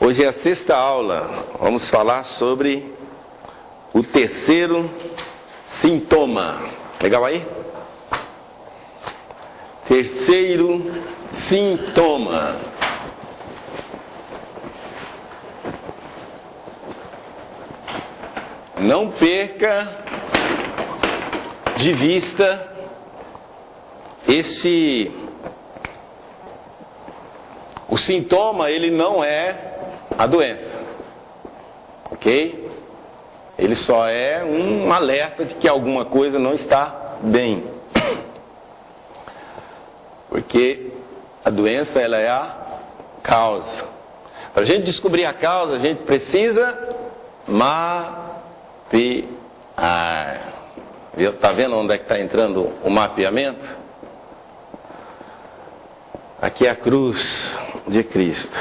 Hoje é a sexta aula, vamos falar sobre o terceiro sintoma. Legal aí? Terceiro sintoma. Não perca de vista o sintoma, ele não é a doença, ok? Ele só é um alerta de que alguma coisa não está bem. Porque a doença, ela é a causa. Para a gente descobrir a causa, a gente precisa mapear. Está vendo onde é que está entrando o mapeamento? Aqui é a cruz de Cristo.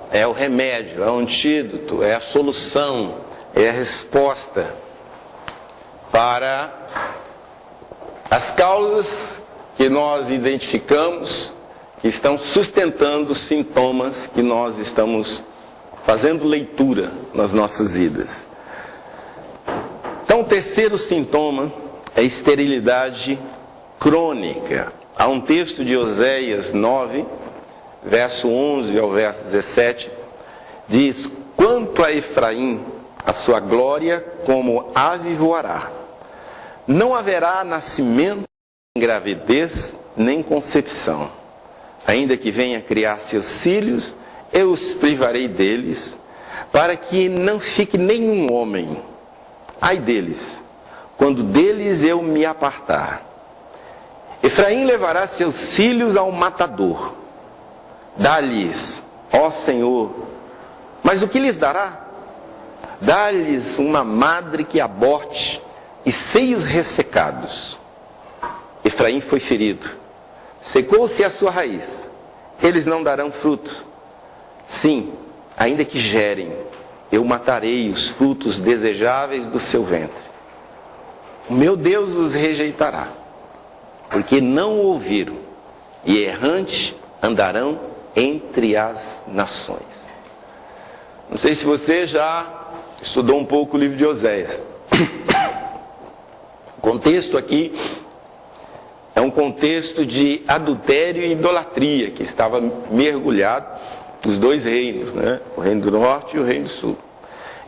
É o remédio, é o antídoto, é a solução, é a resposta para as causas que nós identificamos, que estão sustentando os sintomas que nós estamos fazendo leitura nas nossas vidas. Então, o terceiro sintoma é esterilidade crônica. Há um texto de Oséias 9, verso 11 ao verso 17, diz: quanto a Efraim, a sua glória como ave voará. Não haverá nascimento, nem gravidez, nem concepção. Ainda que venha criar seus filhos, eu os privarei deles, para que não fique nenhum homem. Ai deles, quando deles eu me apartar. Efraim levará seus filhos ao matador. Dá-lhes, ó Senhor, mas o que lhes dará? Dá-lhes uma madre que aborte e seios ressecados. Efraim foi ferido, secou-se a sua raiz. Eles não darão fruto. Sim, ainda que gerem, eu matarei os frutos desejáveis do seu ventre. O meu Deus os rejeitará, porque não ouviram, e errante andarão entre as nações. Não sei se você já estudou um pouco o livro de Oséias. O contexto aqui é um contexto de adultério e idolatria que estava mergulhado nos dois reinos, né? O reino do norte e o reino do sul.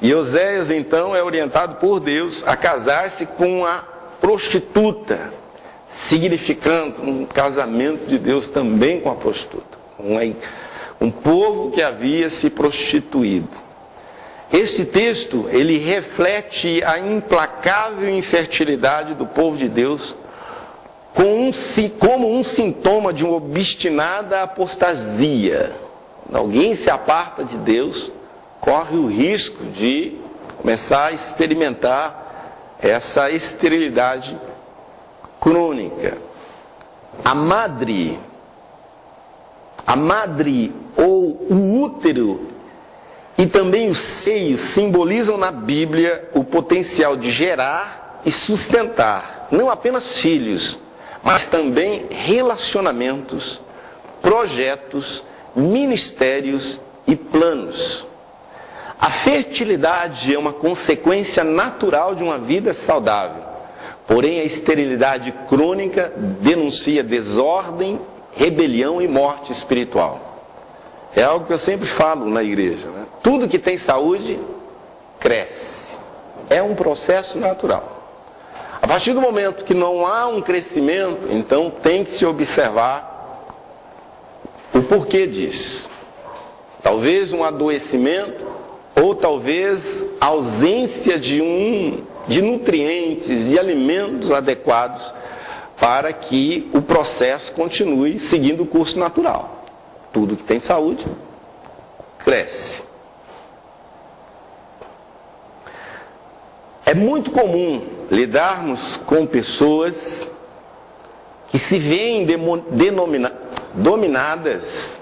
E Oséias então é orientado por Deus a casar-se com a prostituta, significando um casamento de Deus também com a prostituta, um povo que havia se prostituído. Esse texto, ele reflete a infertilidade do povo de Deus como um sintoma de uma obstinada apostasia. Alguém se aparta de Deus, corre o risco de começar a experimentar essa esterilidade crônica. A madre ou o útero e também os seios simbolizam na Bíblia o potencial de gerar e sustentar não apenas filhos, mas também relacionamentos, projetos, ministérios e planos. A fertilidade é uma consequência natural de uma vida saudável. Porém, a esterilidade crônica denuncia desordem, rebelião e morte espiritual. É algo que eu sempre falo na igreja, né? Tudo que tem saúde, cresce. É um processo natural. A partir do momento que não há um crescimento, então tem que se observar o porquê disso. Talvez um adoecimento, ou talvez ausência de nutrientes, de alimentos adequados para que o processo continue seguindo o curso natural. Tudo que tem saúde, cresce. É muito comum lidarmos com pessoas que se veem dominadas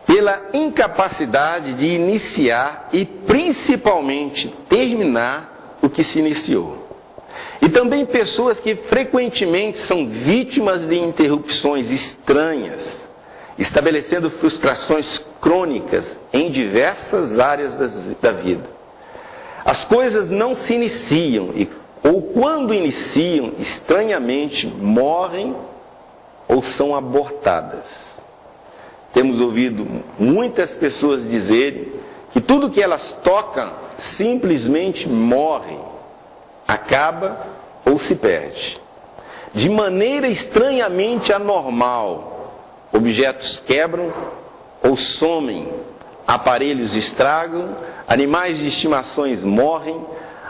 pela incapacidade de iniciar e principalmente terminar o que se iniciou. E também pessoas que frequentemente são vítimas de interrupções estranhas estabelecendo frustrações crônicas em diversas áreas da vida. As coisas não se iniciam, ou quando iniciam, estranhamente morrem ou são abortadas. Temos ouvido muitas pessoas dizerem que tudo que elas tocam simplesmente morre, acaba ou se perde. De maneira estranhamente anormal, objetos quebram ou somem, aparelhos estragam, animais de estimações morrem,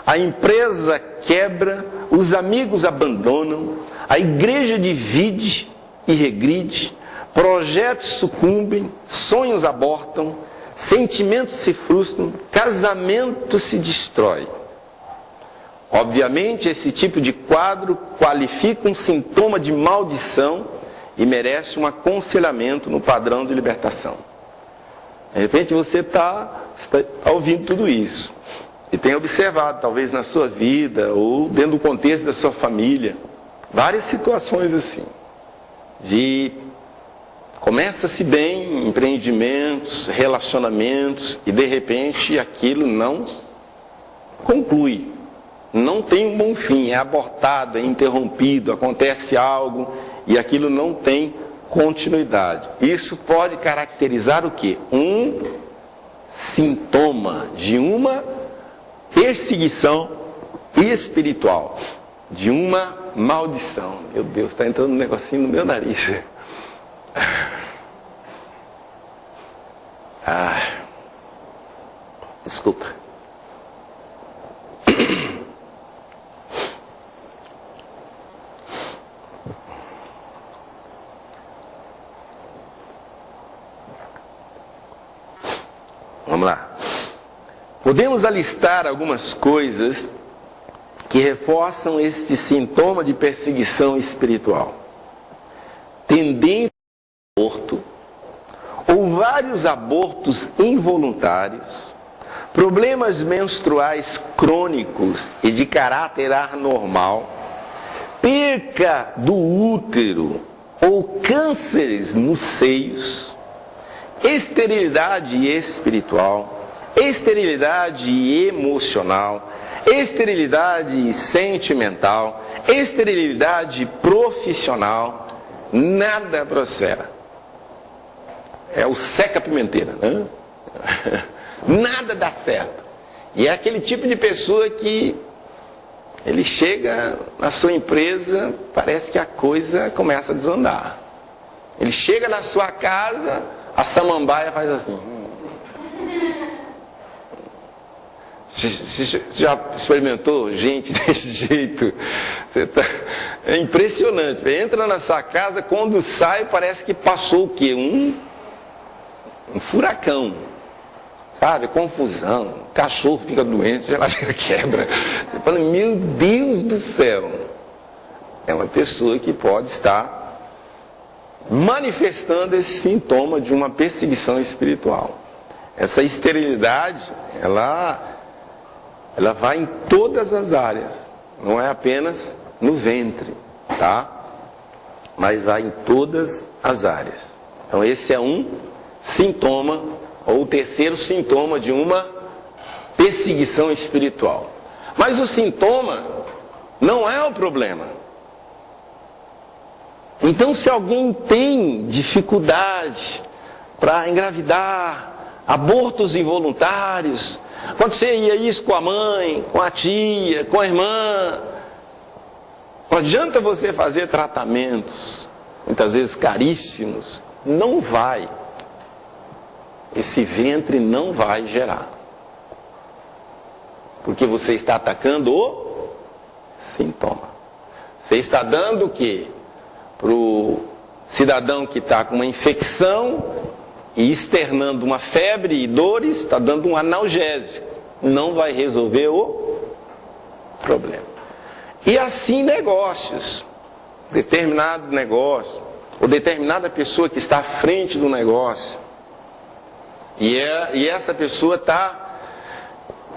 a empresa quebra, os amigos abandonam, a igreja divide e regride, projetos sucumbem, sonhos abortam, sentimentos se frustram, casamento se destrói. Obviamente, esse tipo de quadro qualifica um sintoma de maldição e merece um aconselhamento no padrão de libertação. De repente você está ouvindo tudo isso e tem observado, talvez na sua vida ou dentro do contexto da sua família, várias situações assim, começa-se bem, empreendimentos, relacionamentos, e de repente aquilo não conclui, não tem um bom fim, é abortado, é interrompido, acontece algo e aquilo não tem continuidade. Isso pode caracterizar o quê? Um sintoma de uma perseguição espiritual, de uma maldição. Meu Deus, está entrando um negocinho no meu nariz. Desculpa. Vamos lá. Podemos alistar algumas coisas que reforçam este sintoma de perseguição espiritual. Tendência ao aborto, ou vários abortos involuntários, problemas menstruais crônicos e de caráter anormal, perca do útero ou cânceres nos seios, esterilidade espiritual, esterilidade emocional, esterilidade sentimental, esterilidade profissional, nada prospera. É o seca-pimenteira, né? Nada dá certo. E é aquele tipo de pessoa que ele chega na sua empresa, parece que a coisa começa a desandar. Ele chega na sua casa, a samambaia faz assim. Você já experimentou gente desse jeito? É impressionante. Entra na sua casa, quando sai, parece que passou o quê? Um furacão. Sabe? Confusão. O cachorro fica doente, a geladeira quebra. Você fala, meu Deus do céu. É uma pessoa que pode estar manifestando esse sintoma de uma perseguição espiritual. Essa esterilidade, ela vai em todas as áreas, não é apenas no ventre, tá? Mas vai em todas as áreas. Então esse é um sintoma, ou o terceiro sintoma de uma perseguição espiritual. Mas o sintoma não é o problema. Então, se alguém tem dificuldade para engravidar, abortos involuntários, acontecia isso com a mãe, com a tia, com a irmã, não adianta você fazer tratamentos, muitas vezes caríssimos, não vai. Esse ventre não vai gerar. Porque você está atacando o sintoma. Você está dando o quê? Para o cidadão que está com uma infecção e externando uma febre e dores, está dando um analgésico. Não vai resolver o problema. E assim negócios. Determinado negócio, ou determinada pessoa que está à frente do negócio, e essa pessoa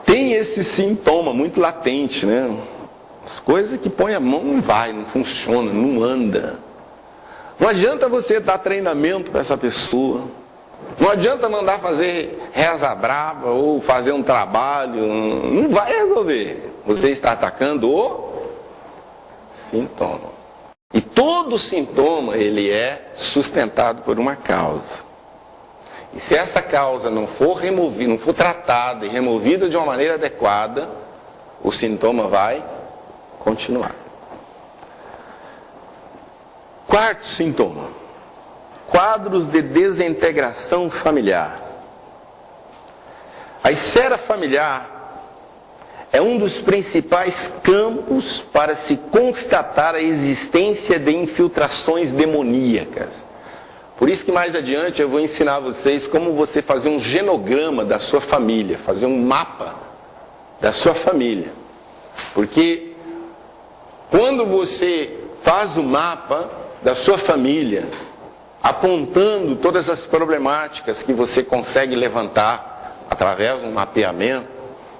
tem esse sintoma muito latente, né? As coisas que põe a mão não vai, não funciona, não anda. Não adianta você dar treinamento para essa pessoa. Não adianta mandar fazer reza brava ou fazer um trabalho. Não vai resolver. Você está atacando o sintoma. E todo sintoma, ele é sustentado por uma causa. E se essa causa não for removida, não for tratada e removida de uma maneira adequada, o sintoma vai continuar. Quarto sintoma: quadros de desintegração familiar. A esfera familiar é um dos principais campos para se constatar a existência de infiltrações demoníacas. Por isso que mais adiante eu vou ensinar a vocês como você fazer um genograma da sua família, fazer um mapa da sua família. Porque quando você faz o mapa da sua família, apontando todas as problemáticas que você consegue levantar através de um mapeamento,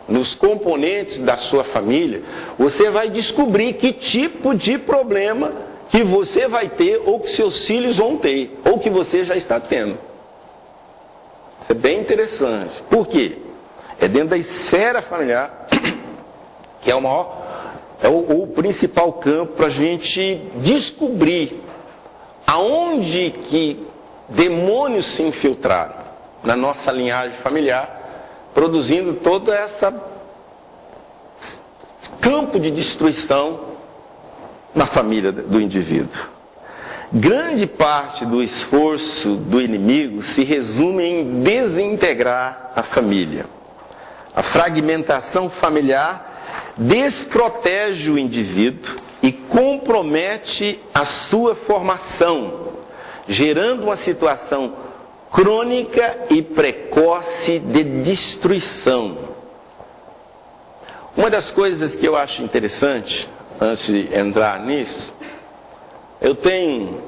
nos componentes da sua família, você vai descobrir que tipo de problema que você vai ter, ou que seus filhos vão ter, ou que você já está tendo. Isso é bem interessante. Por quê? É dentro da esfera familiar que é o principal campo para a gente descobrir aonde que demônios se infiltraram na nossa linhagem familiar, produzindo toda essa campo de destruição na família do indivíduo. Grande parte do esforço do inimigo se resume em desintegrar a família. A fragmentação familiar desprotege o indivíduo e compromete a sua formação, gerando uma situação crônica e precoce de destruição. Uma das coisas que eu acho interessante, antes de entrar nisso, eu tenho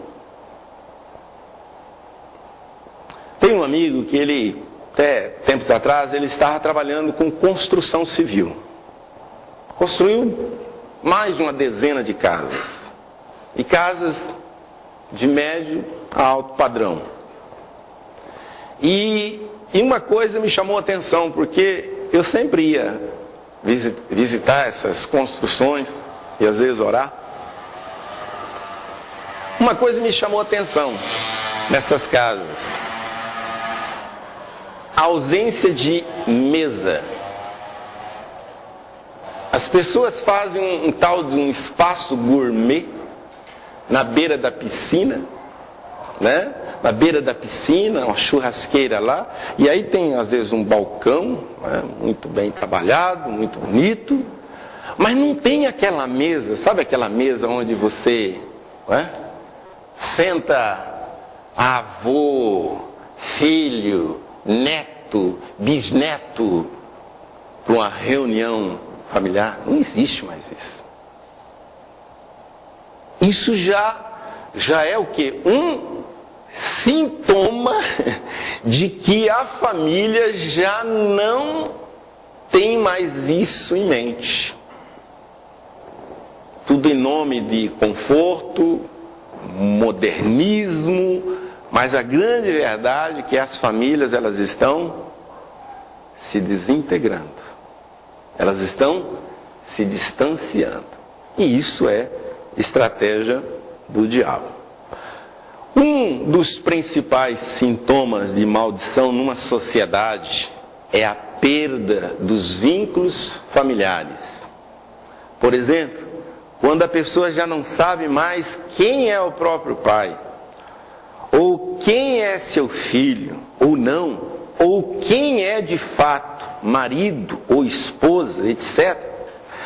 um amigo que ele, até tempos atrás, ele estava trabalhando com construção civil. Construiu mais de uma dezena de casas. E casas de médio a alto padrão. E uma coisa me chamou a atenção, porque eu sempre ia visitar essas construções e às vezes orar. Uma coisa me chamou a atenção nessas casas: a ausência de mesa. As pessoas fazem um tal de um espaço gourmet na beira da piscina, né? Na beira da piscina, uma churrasqueira lá, e aí tem às vezes um balcão, né? Muito bem trabalhado, muito bonito, mas não tem aquela mesa, sabe aquela mesa onde você, né? Senta avô, filho, neto, bisneto para uma reunião familiar? Não existe mais isso. Isso já é o quê? Um sintoma de que a família já não tem mais isso em mente. Tudo em nome de conforto, modernismo, mas a grande verdade é que as famílias, elas estão se desintegrando. Elas estão se distanciando. E isso é estratégia do diabo. Um dos principais sintomas de maldição numa sociedade é a perda dos vínculos familiares. Por exemplo, quando a pessoa já não sabe mais quem é o próprio pai, ou quem é seu filho, ou não, ou quem é de fato marido ou esposa, etc.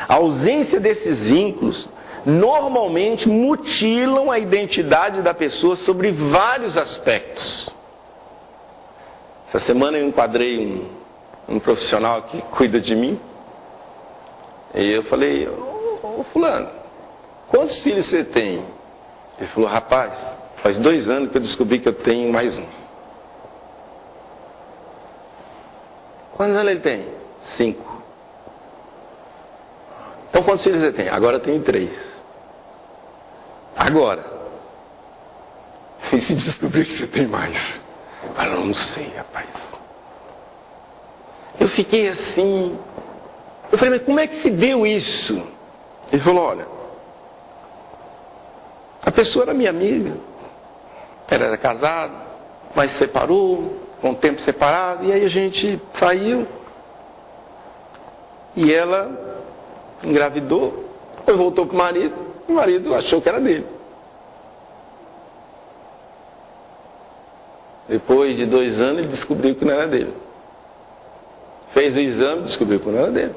A ausência desses vínculos normalmente mutilam a identidade da pessoa sobre vários aspectos. Essa semana eu enquadrei um profissional que cuida de mim, e eu falei: ô fulano, quantos filhos você tem? Ele falou: rapaz, faz 2 anos que eu descobri que eu tenho mais um. Quantos anos ele tem? 5. Então quantos filhos ele tem? Agora eu tenho 3. Agora. se descobrir que você tem mais? Ela, não sei, rapaz. Eu fiquei assim. Eu falei, mas como é que se deu isso? Ele falou, olha, a pessoa era minha amiga. Ela era casada, mas separou, com um tempo separado, e aí a gente saiu. E ela engravidou, depois voltou para o marido achou que era dele. Depois de 2 anos ele descobriu que não era dele. Fez o exame, descobriu que não era dele.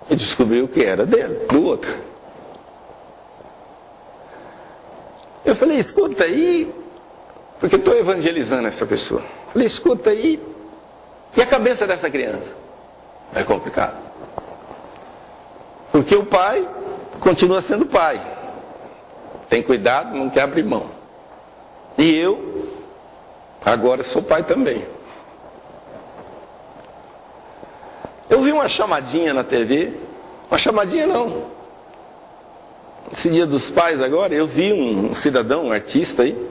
E descobriu que era dele, do outro. Eu falei, escuta aí, porque eu estou evangelizando essa pessoa. Falei, escuta aí, e a cabeça dessa criança? É complicado. Porque o pai continua sendo pai. Tem cuidado, não quer abrir mão. E eu, agora sou pai também. Eu vi uma chamadinha na TV. Uma chamadinha não. Esse dia dos pais agora, eu vi um cidadão, um artista aí,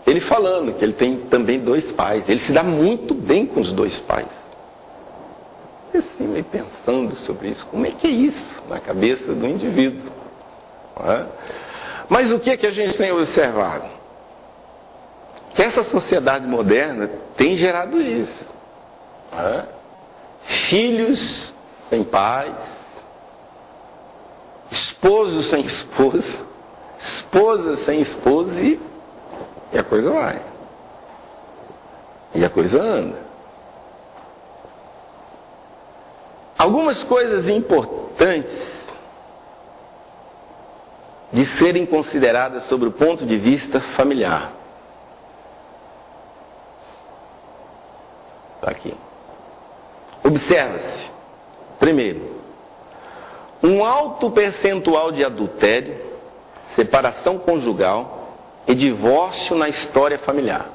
ele falando que ele tem também 2 pais. Ele se dá muito bem com os 2 pais. Eu assim, meio pensando sobre isso. Como é que é isso na cabeça do indivíduo? Não é? Mas o que é que a gente tem observado? Que essa sociedade moderna tem gerado isso. Não é? Filhos sem pais, esposos sem esposa, esposas sem esposa e a coisa vai. E a coisa anda. Algumas coisas importantes de serem consideradas sobre o ponto de vista familiar. Está aqui. Observa-se, primeiro, um alto percentual de adultério, separação conjugal e divórcio na história familiar.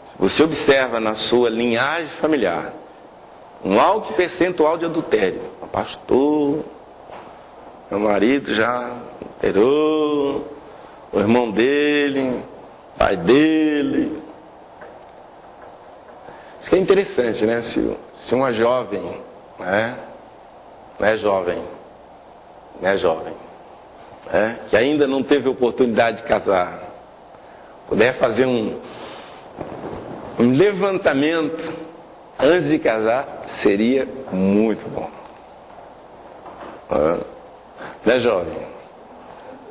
Se você observa na sua linhagem familiar, um alto percentual de adultério. O pastor, meu marido já adulterou, o irmão dele, pai dele. Isso que é interessante, né? Se uma jovem, não é jovem, que ainda não teve oportunidade de casar, puder fazer um levantamento antes de casar, seria muito bom. Né, jovem?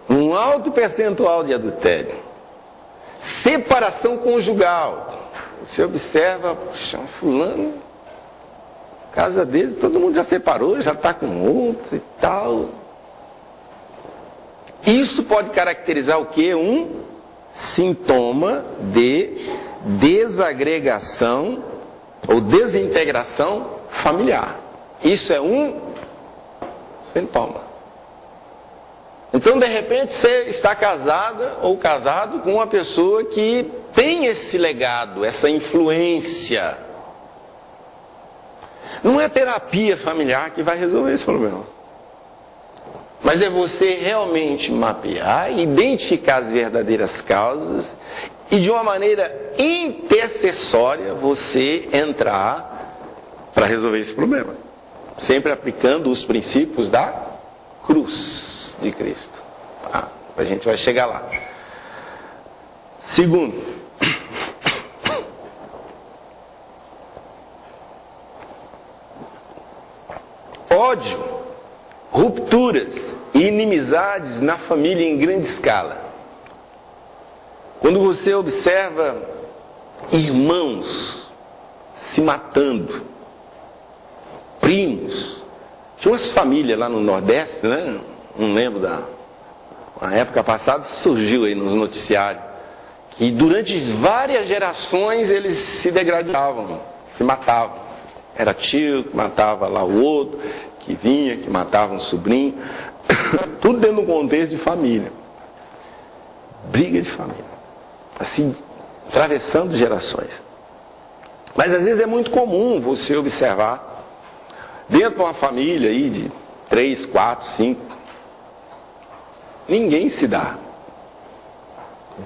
Um alto percentual de adultério. Separação conjugal. Você observa, puxa, fulano, casa dele, todo mundo já separou, já está com outro e tal. Isso pode caracterizar o quê? Um sintoma de desagregação ou desintegração familiar. Isso é um sintoma. Então, de repente, você está casada ou casado com uma pessoa que tem esse legado, essa influência. Não é terapia familiar que vai resolver esse problema. Mas é você realmente mapear, identificar as verdadeiras causas e de uma maneira intercessória você entrar para resolver esse problema. Sempre aplicando os princípios da cruz de Cristo. A gente vai chegar lá. Segundo, ódio, rupturas e inimizades na família em grande escala. Quando você observa irmãos se matando, primos, tinha umas famílias lá no Nordeste, né? Não lembro na época passada, surgiu aí nos noticiários, que durante várias gerações eles se degradavam, se matavam. Era tio que matava lá o outro, que vinha, que matava um sobrinho, tudo dentro de um contexto de família. Briga de família. Assim, atravessando gerações. Mas às vezes é muito comum você observar, dentro de uma família aí de 3, 4, 5, ninguém se dá.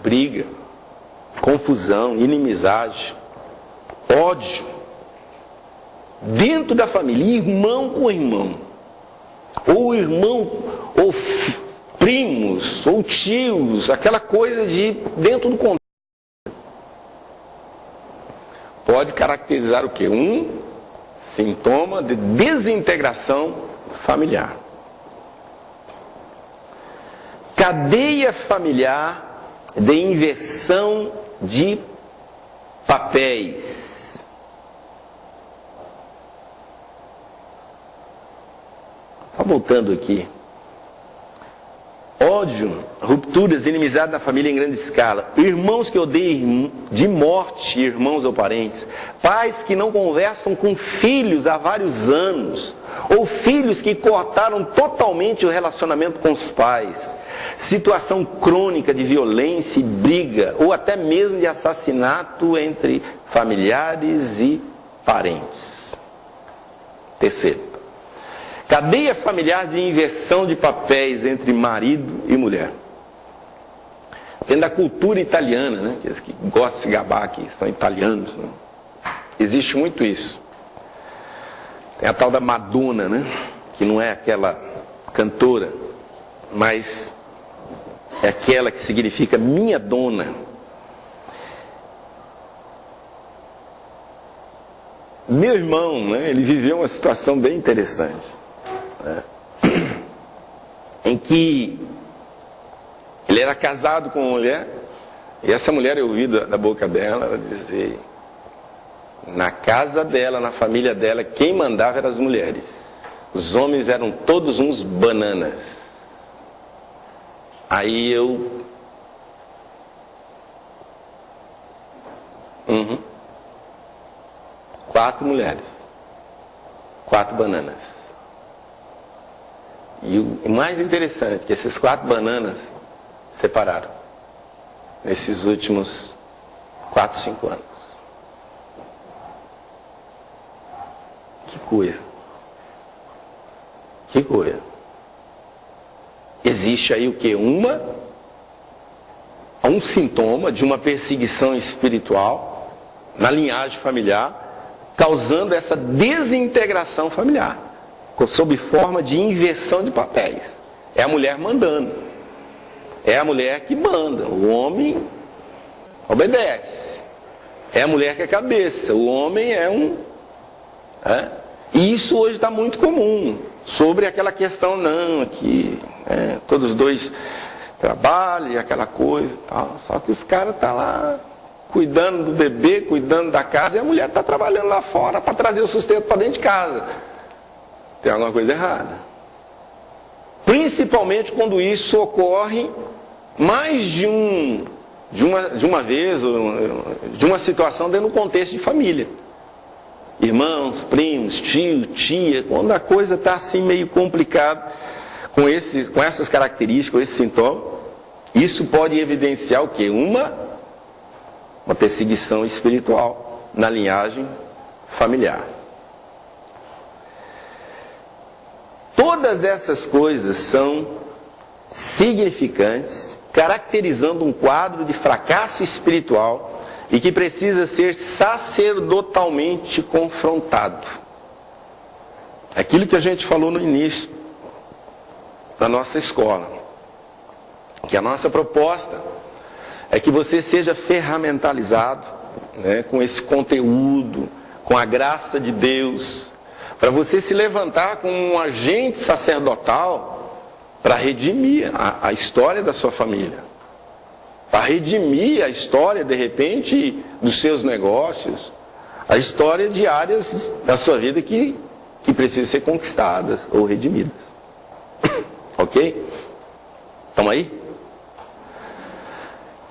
briga, confusão, inimizade, ódio. Dentro da família, irmão com irmão, ou irmão, ou primos, ou tios, aquela coisa de dentro do contexto. Pode caracterizar o quê? Um sintoma de desintegração familiar. Cadeia familiar de inversão de papéis. Voltando aqui. Ódio, rupturas, inimizade na família em grande escala. Irmãos que odeiam de morte irmãos ou parentes. Pais que não conversam com filhos há vários anos. Ou filhos que cortaram totalmente o relacionamento com os pais. Situação crônica de violência e briga. Ou até mesmo de assassinato entre familiares e parentes. Terceiro. Cadeia familiar de inversão de papéis entre marido e mulher. Dentro da cultura italiana, né? Aqueles que gostam de se gabar que são italianos, né? Existe muito isso. Tem a tal da Madonna, né? Que não é aquela cantora, mas é aquela que significa minha dona. Meu irmão, né? Ele viveu uma situação bem interessante. Em que ele era casado com uma mulher, e essa mulher, eu ouvi da boca dela, ela dizer, na casa dela, na família dela, quem mandava eram as mulheres. Os homens eram todos uns bananas. Aí eu... 4 mulheres. 4 bananas. E o mais interessante é que esses 4 bananas separaram nesses últimos 4, 5 anos. Que coisa. Que coisa. Existe aí o quê? Um sintoma de uma perseguição espiritual na linhagem familiar, causando essa desintegração familiar. Sob forma de inversão de papéis. É a mulher mandando. É a mulher que manda. O homem obedece. É a mulher que é cabeça. O homem é um... E isso hoje está muito comum. Sobre aquela questão, não, que todos os dois trabalham e aquela coisa e tal. Só que os caras estão lá cuidando do bebê, cuidando da casa, e a mulher está trabalhando lá fora para trazer o sustento para dentro de casa. Tem alguma coisa errada. Principalmente quando isso ocorre mais de uma vez, ou de uma situação dentro do contexto de família. Irmãos, primos, tio, tia, quando a coisa está assim meio complicada, com essas características, com esse sintoma, isso pode evidenciar o quê? Uma perseguição espiritual na linhagem familiar. Todas essas coisas são significantes, caracterizando um quadro de fracasso espiritual e que precisa ser sacerdotalmente confrontado. Aquilo que a gente falou no início da nossa escola, que a nossa proposta é que você seja ferramentalizado, né, com esse conteúdo, com a graça de Deus, para você se levantar como um agente sacerdotal para redimir a história da sua família, para redimir a história, de repente, dos seus negócios, a história de áreas da sua vida que precisam ser conquistadas ou redimidas. Ok? Estamos aí?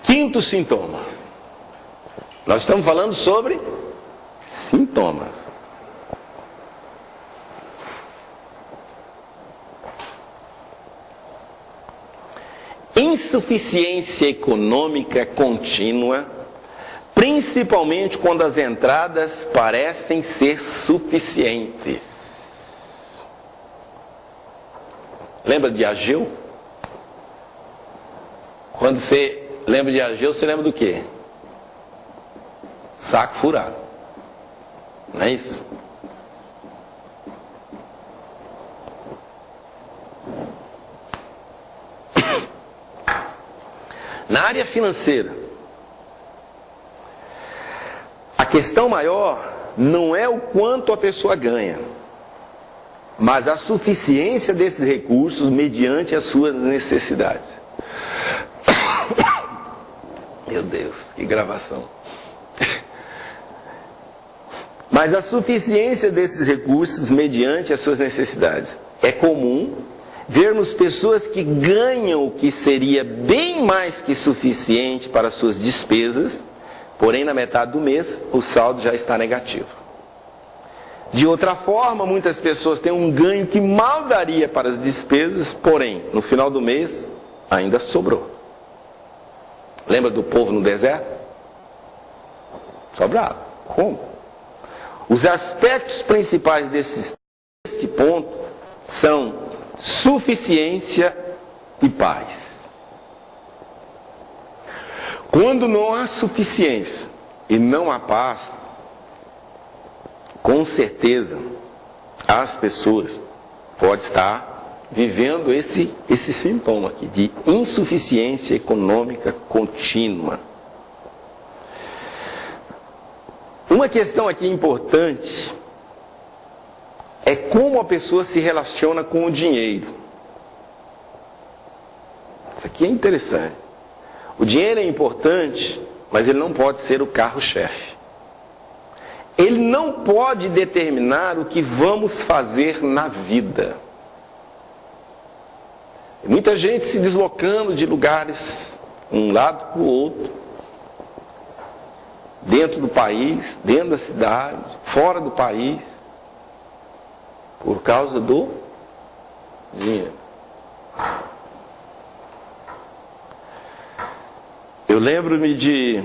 Quinto sintoma. Nós estamos falando sobre sintomas. Insuficiência econômica contínua, principalmente quando as entradas parecem ser suficientes. Lembra de Ageu? Quando você lembra de Ageu, você lembra do quê? Saco furado. Não é isso? Na área financeira, a questão maior não é o quanto a pessoa ganha, mas a suficiência desses recursos mediante as suas necessidades. Meu Deus, que gravação. Mas a suficiência desses recursos mediante as suas necessidades. É comum vermos pessoas que ganham o que seria bem mais que suficiente para suas despesas, porém na metade do mês o saldo já está negativo. De outra forma, muitas pessoas têm um ganho que mal daria para as despesas, porém no final do mês ainda sobrou. Lembra do povo no deserto? Sobrava. Como? Os aspectos principais deste ponto são suficiência e paz. Quando não há suficiência e não há paz, com certeza as pessoas podem estar vivendo esse sintoma aqui de insuficiência econômica contínua. Uma questão aqui importante é como a pessoa se relaciona com o dinheiro. Isso aqui é interessante. O dinheiro é importante, mas ele não pode ser o carro-chefe. Ele não pode determinar o que vamos fazer na vida. Muita gente se deslocando de lugares, um lado para o outro, dentro do país, dentro da cidade, fora do país, por causa do dinheiro. Eu lembro-me de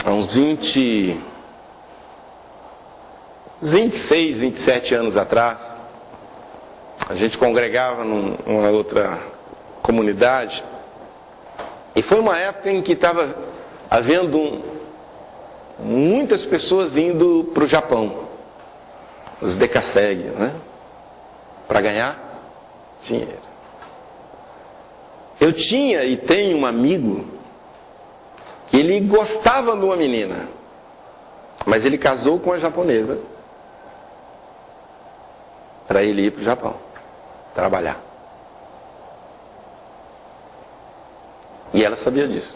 há uns 26, 27 anos atrás, a gente congregava numa outra comunidade, e foi uma época em que estava havendo muitas pessoas indo para o Japão, os decassegue, né? Para ganhar dinheiro. Eu tinha e tenho um amigo que ele gostava de uma menina, mas ele casou com a japonesa para ele ir para o Japão trabalhar. E ela sabia disso.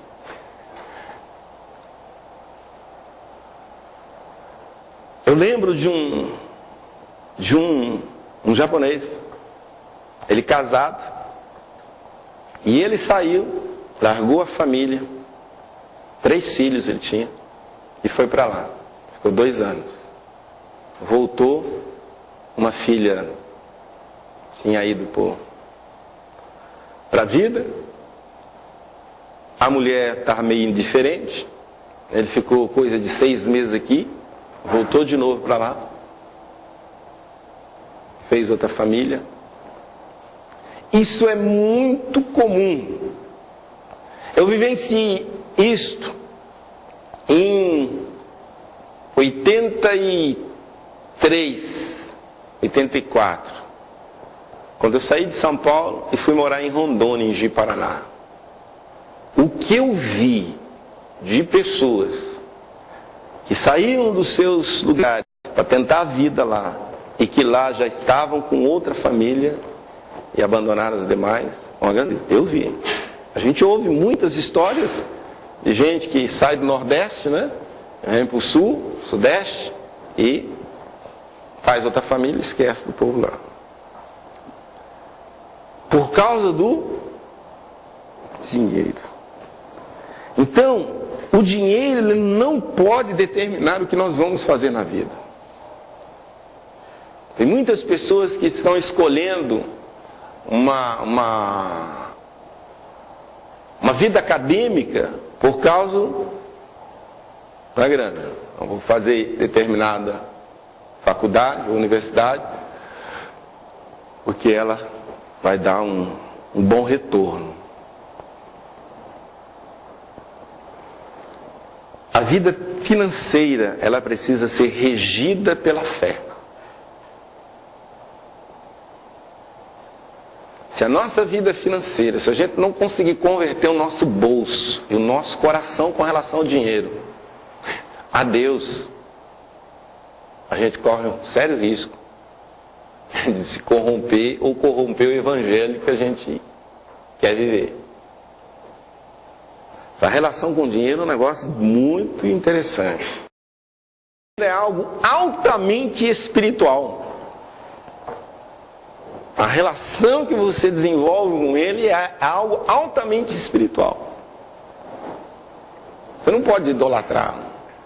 Eu lembro de um japonês, ele casado, e ele saiu, largou a família, 3 filhos ele tinha, e foi para lá. Ficou 2 anos. Voltou, uma filha tinha ido para a vida, a mulher estava meio indiferente, ele ficou coisa de 6 meses aqui, voltou de novo para lá, fez outra família. Isso é muito comum. Eu vivenciei isto em 83, 84, quando eu saí de São Paulo e fui morar em Rondônia, em Ji-Paraná. O que eu vi de pessoas que saíram dos seus lugares para tentar a vida lá, e que lá já estavam com outra família e abandonaram as demais, eu vi. A gente ouve muitas histórias de gente que sai do Nordeste, né? Vem para o Sul, Sudeste, e faz outra família e esquece do povo lá. Por causa do dinheiro. Então, o dinheiro ele não pode determinar o que nós vamos fazer na vida. Tem muitas pessoas que estão escolhendo uma vida acadêmica por causa da grana. Eu vou fazer determinada faculdade ou universidade porque ela vai dar um bom retorno. A vida financeira, ela precisa ser regida pela fé. Se a nossa vida financeira, se a gente não conseguir converter o nosso bolso e o nosso coração com relação ao dinheiro a Deus, a gente corre um sério risco de se corromper ou corromper o evangelho que a gente quer viver. Essa relação com o dinheiro é um negócio muito interessante. É algo altamente espiritual. A relação que você desenvolve com ele é algo altamente espiritual. Você não pode idolatrar,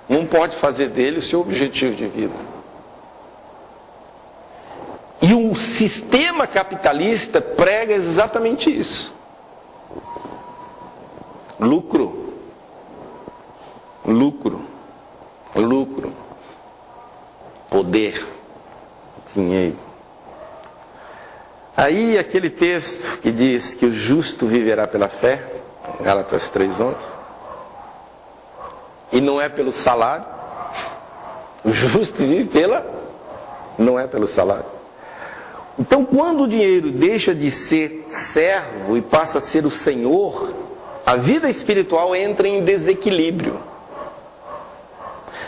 não pode fazer dele o seu objetivo de vida. E o sistema capitalista prega exatamente isso. Lucro, lucro, lucro, poder, dinheiro. Aí aquele texto que diz que o justo viverá pela fé, Gálatas 3:11, e não é pelo salário, o justo vive não é pelo salário. Então quando o dinheiro deixa de ser servo e passa a ser o senhor, a vida espiritual entra em desequilíbrio.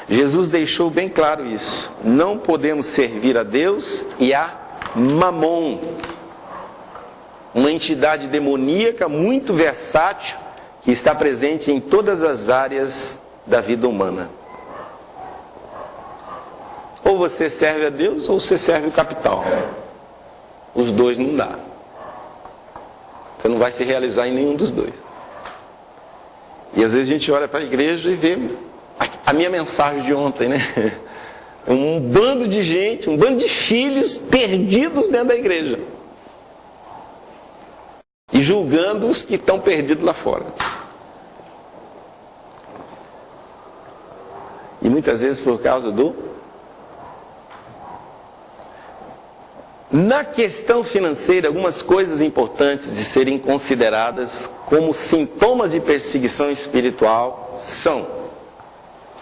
Jesus deixou bem claro isso. Não podemos servir a Deus e a Mamon, uma entidade demoníaca muito versátil que está presente em todas as áreas da vida humana. Ou você serve a Deus ou você serve o capital. Os dois não dá. Você não vai se realizar em nenhum dos dois. E às vezes a gente olha para a igreja e vê a minha mensagem de ontem, né? Um bando de gente, um bando de filhos perdidos dentro da igreja. E julgando os que estão perdidos lá fora. E muitas vezes por causa Na questão financeira, algumas coisas importantes de serem consideradas como sintomas de perseguição espiritual são: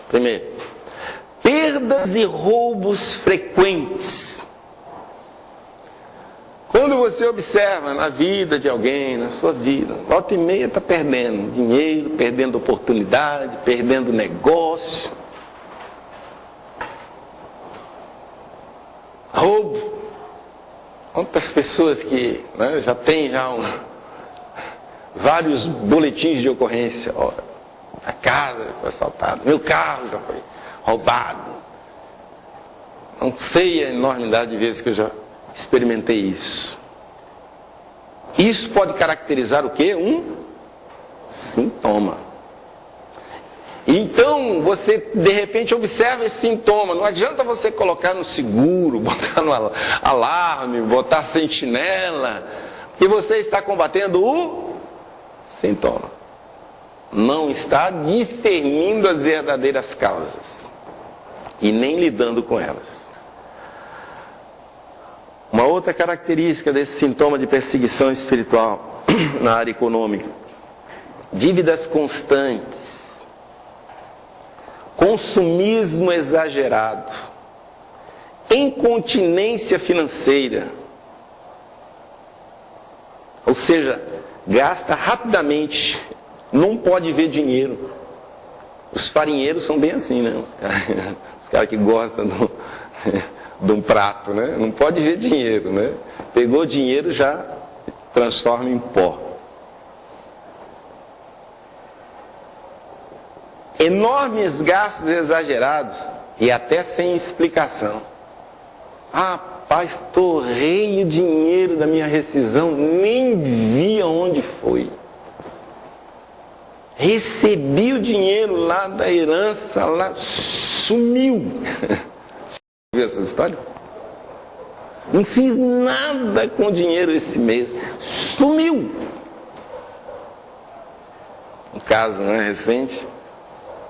primeiro, perdas e roubos frequentes. Quando você observa na vida de alguém, na sua vida, volta e meia está perdendo dinheiro, perdendo oportunidade, perdendo negócio. Roubo. Quantas pessoas que já tem vários boletins de ocorrência. Ó, a casa foi assaltada, meu carro já foi roubado. Não sei a enormidade de vezes que eu já experimentei isso. Isso pode caracterizar o quê? Um sintoma. Então, você de repente observa esse sintoma. Não adianta você colocar no seguro, botar no alarme, botar sentinela, porque você está combatendo o sintoma. Não está discernindo as verdadeiras causas e nem lidando com elas. Uma outra característica desse sintoma de perseguição espiritual na área econômica: dívidas constantes, consumismo exagerado, incontinência financeira, ou seja, gasta rapidamente, não pode ver dinheiro. Os farinheiros são bem assim, né? Os caras que gostam de um prato, né? Não pode ver dinheiro, né? Pegou dinheiro, já transforma em pó. Enormes gastos exagerados e até sem explicação. Rapaz, torrei o dinheiro da minha rescisão, nem vi aonde foi. Recebi o dinheiro lá da herança, lá sumiu. Viu essa história? Não fiz nada com o dinheiro esse mês, sumiu. Um caso, não é, recente?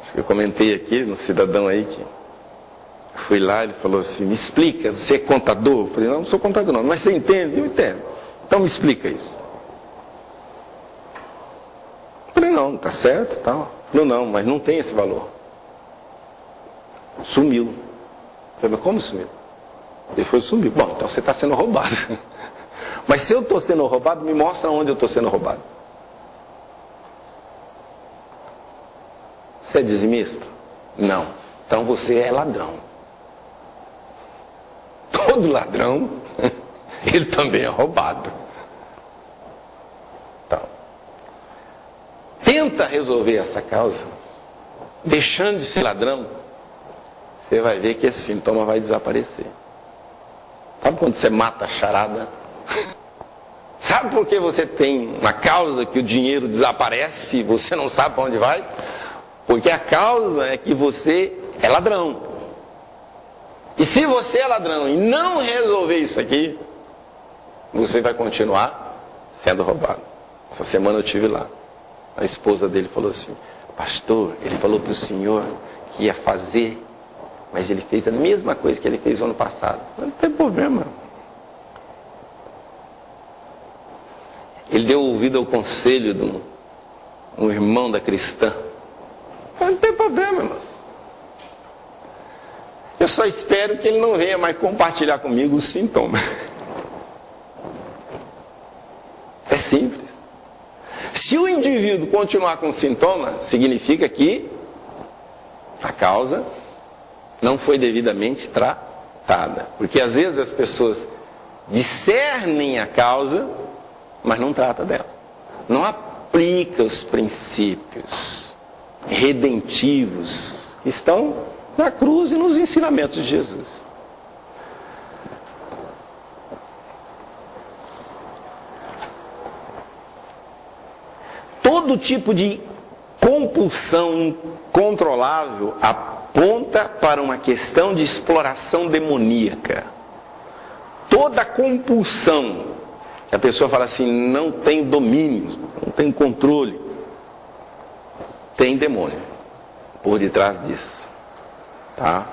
Acho que eu comentei aqui, no cidadão aí que fui lá, ele falou assim: me explica, você é contador? Eu falei: não sou contador não, mas você entende? Eu entendo. Então me explica isso. Eu falei: não, tá certo, tal. Não, mas não tem esse valor. Sumiu. Eu falei, mas como sumiu? Ele foi, sumiu. Bom, então você está sendo roubado. Mas se eu estou sendo roubado, me mostra onde eu estou sendo roubado. Você é dizimista? Não. Então você é ladrão. Todo ladrão, ele também é roubado. Então, tenta resolver essa causa, deixando de ser ladrão, você vai ver que esse sintoma vai desaparecer. Sabe quando você mata a charada? Sabe por que você tem uma causa que o dinheiro desaparece e você não sabe para onde vai? Porque a causa é que você é ladrão. E se você é ladrão e não resolver isso aqui, você vai continuar sendo roubado. Essa semana eu estive lá. A esposa dele falou assim, pastor, ele falou para o senhor que ia fazer, mas ele fez a mesma coisa que ele fez ano passado. Não tem problema. Ele deu ouvido ao conselho de um irmão da cristã. Não tem problema, irmão. Eu só espero que ele não venha mais compartilhar comigo os sintomas. É simples. Se o indivíduo continuar com sintoma, significa que a causa não foi devidamente tratada. Porque às vezes as pessoas discernem a causa, mas não trata dela. Não aplica os princípios redentivos que estão na cruz e nos ensinamentos de Jesus. Todo tipo de compulsão incontrolável aponta para uma questão de exploração demoníaca. Toda compulsão que a pessoa fala assim, não tem domínio, não tem controle, tem demônio por detrás disso. Tá?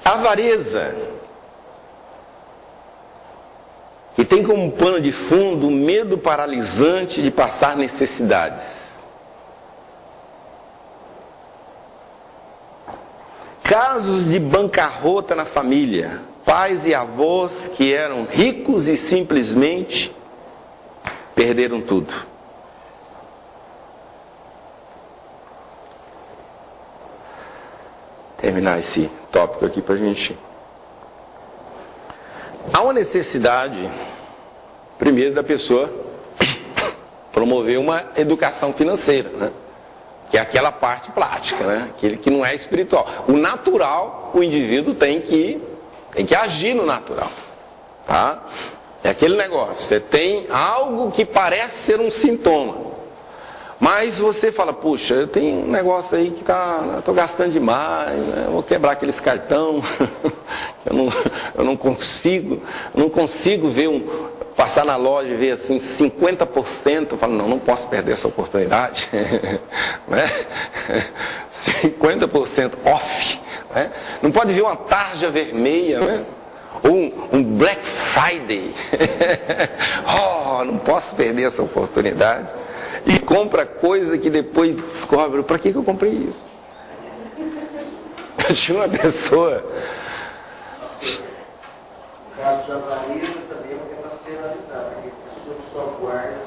Avareza, que tem como pano de fundo o medo paralisante de passar necessidades. Casos de bancarrota na família, pais e avós que eram ricos e simplesmente perderam tudo. Terminar esse tópico aqui para a gente. Há uma necessidade, primeiro, da pessoa promover uma educação financeira, né? Que é aquela parte prática, né? Aquele que não é espiritual. O natural, o indivíduo tem que agir no natural, tá? É aquele negócio, você tem algo que parece ser um sintoma, mas você fala, puxa, eu tenho um negócio aí que estou gastando demais, né? Vou quebrar aqueles cartão, eu não consigo ver passar na loja e ver assim 50%, eu falo, não posso perder essa oportunidade, né? 50% off, né? Não pode ver uma tarja vermelha, né? Ou um Black Friday, não posso perder essa oportunidade. E compra coisa que depois descobre, para que eu comprei isso? Eu tinha uma pessoa. O caso de avareza também é para ser analisado, porque a pessoa que só guarda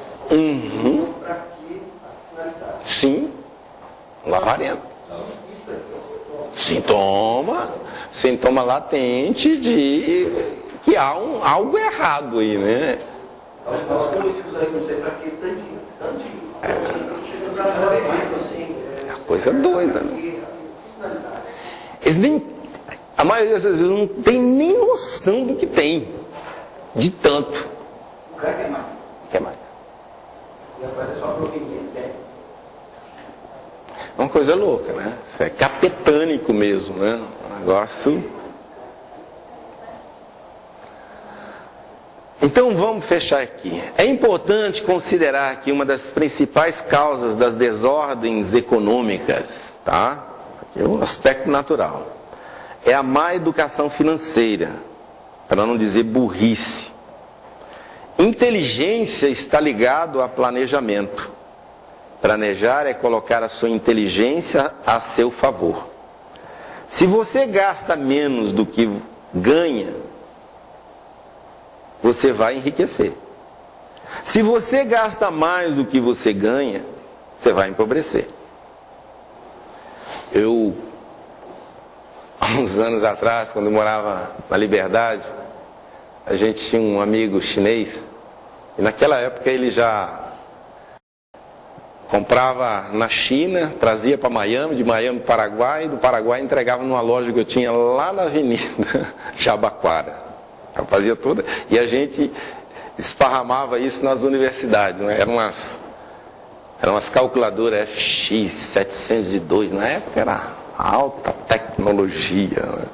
para que a finalidade. Sim, lavarento. Isso é sintoma latente de que há algo errado aí, né? Nós políticos aí não sei para que tantinho. Chega para nós assim. É uma coisa doida, né? A maioria dessas vezes não tem nem noção do que tem, de tanto. O cara quer mais. Quer mais. E aparece só proveniente, né? É uma coisa louca, né? Isso é capetânico mesmo, né? Um negócio. Então vamos fechar aqui. É importante considerar que uma das principais causas das desordens econômicas, tá? Aqui é um aspecto natural, é a má educação financeira, para não dizer burrice. Inteligência está ligado a planejamento. Planejar é colocar a sua inteligência a seu favor. Se você gasta menos do que ganha, você vai enriquecer. Se você gasta mais do que você ganha, você vai empobrecer. Eu, há uns anos atrás, quando eu morava na Liberdade, a gente tinha um amigo chinês, e naquela época ele já comprava na China, trazia para Miami, de Miami para o Paraguai, e do Paraguai entregava numa loja que eu tinha lá na Avenida Jabaquara. Eu fazia toda, e a gente esparramava isso nas universidades, né? Eram umas calculadoras FX 702, na época era alta tecnologia, né?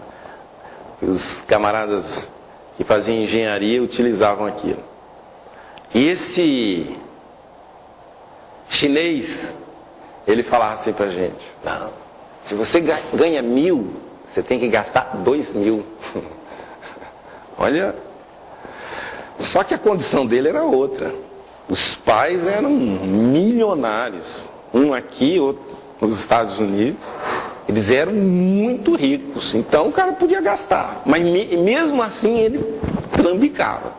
Os camaradas que faziam engenharia utilizavam aquilo. E esse chinês, ele falava assim pra gente: não, se você ganha 1.000, você tem que gastar 2.000. Olha, só que a condição dele era outra. Os pais eram milionários, um aqui, outro nos Estados Unidos. Eles eram muito ricos, então o cara podia gastar, mas mesmo assim ele trambicava.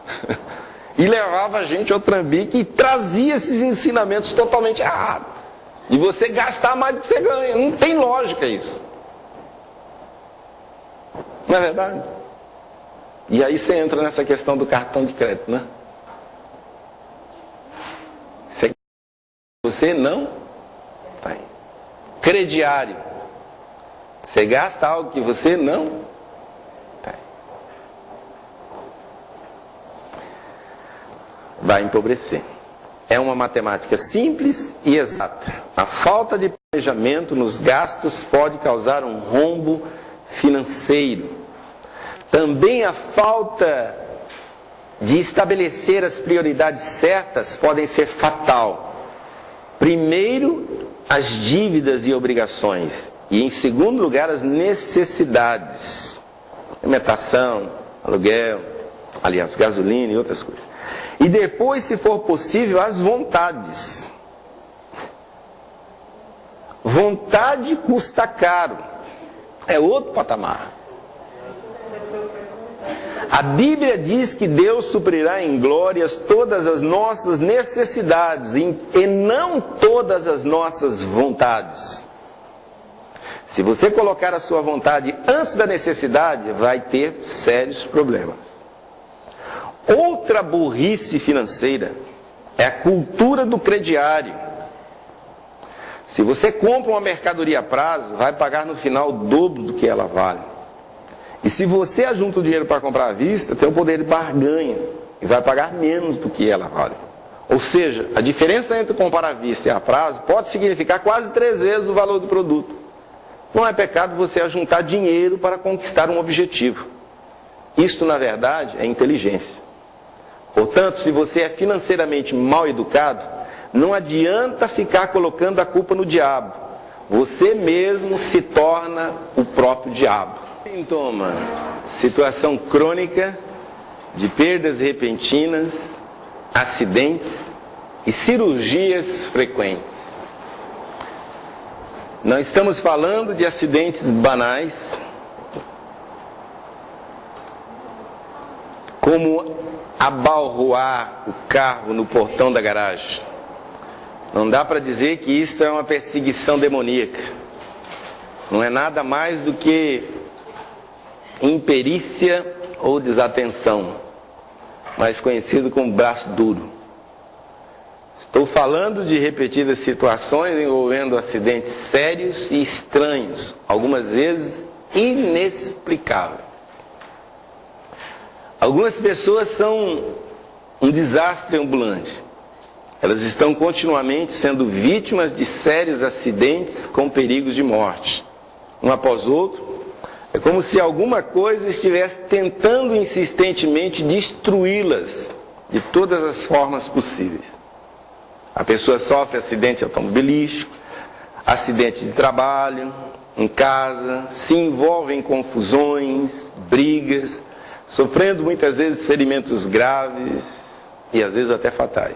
E levava a gente ao trambique e trazia esses ensinamentos totalmente errados. E você gastar mais do que você ganha. Não tem lógica isso. Não é verdade? E aí você entra nessa questão do cartão de crédito, né? Você não tem. Crediário. Você gasta algo que você não tem. Vai empobrecer. É uma matemática simples e exata. A falta de planejamento nos gastos pode causar um rombo financeiro. Também a falta de estabelecer as prioridades certas podem ser fatal. Primeiro, as dívidas e obrigações. E em segundo lugar, as necessidades. Alimentação, aluguel, aliás, gasolina e outras coisas. E depois, se for possível, as vontades. Vontade custa caro. É outro patamar. A Bíblia diz que Deus suprirá em glórias todas as nossas necessidades e não todas as nossas vontades. Se você colocar a sua vontade antes da necessidade, vai ter sérios problemas. Outra burrice financeira é a cultura do crediário. Se você compra uma mercadoria a prazo, vai pagar no final o dobro do que ela vale. E se você ajunta o dinheiro para comprar à vista, tem o poder de barganha e vai pagar menos do que ela vale. Ou seja, a diferença entre comprar à vista e a prazo pode significar quase 3 vezes o valor do produto. Não é pecado você ajuntar dinheiro para conquistar um objetivo. Isto, na verdade, é inteligência. Portanto, se você é financeiramente mal educado, não adianta ficar colocando a culpa no diabo. Você mesmo se torna o próprio diabo. Sintoma: situação crônica de perdas repentinas, acidentes e cirurgias frequentes. Não estamos falando de acidentes banais, como abalroar o carro no portão da garagem. Não dá para dizer que isso é uma perseguição demoníaca. Não é nada mais do que imperícia ou desatenção, mais conhecido como braço duro. Estou falando de repetidas situações envolvendo acidentes sérios e estranhos, algumas vezes inexplicáveis. Algumas pessoas são um desastre ambulante. Elas estão continuamente sendo vítimas de sérios acidentes com perigos de morte. Um após outro, é como se alguma coisa estivesse tentando insistentemente destruí-las de todas as formas possíveis. A pessoa sofre acidente automobilístico, acidente de trabalho, em casa, se envolve em confusões, brigas, sofrendo muitas vezes ferimentos graves e às vezes até fatais.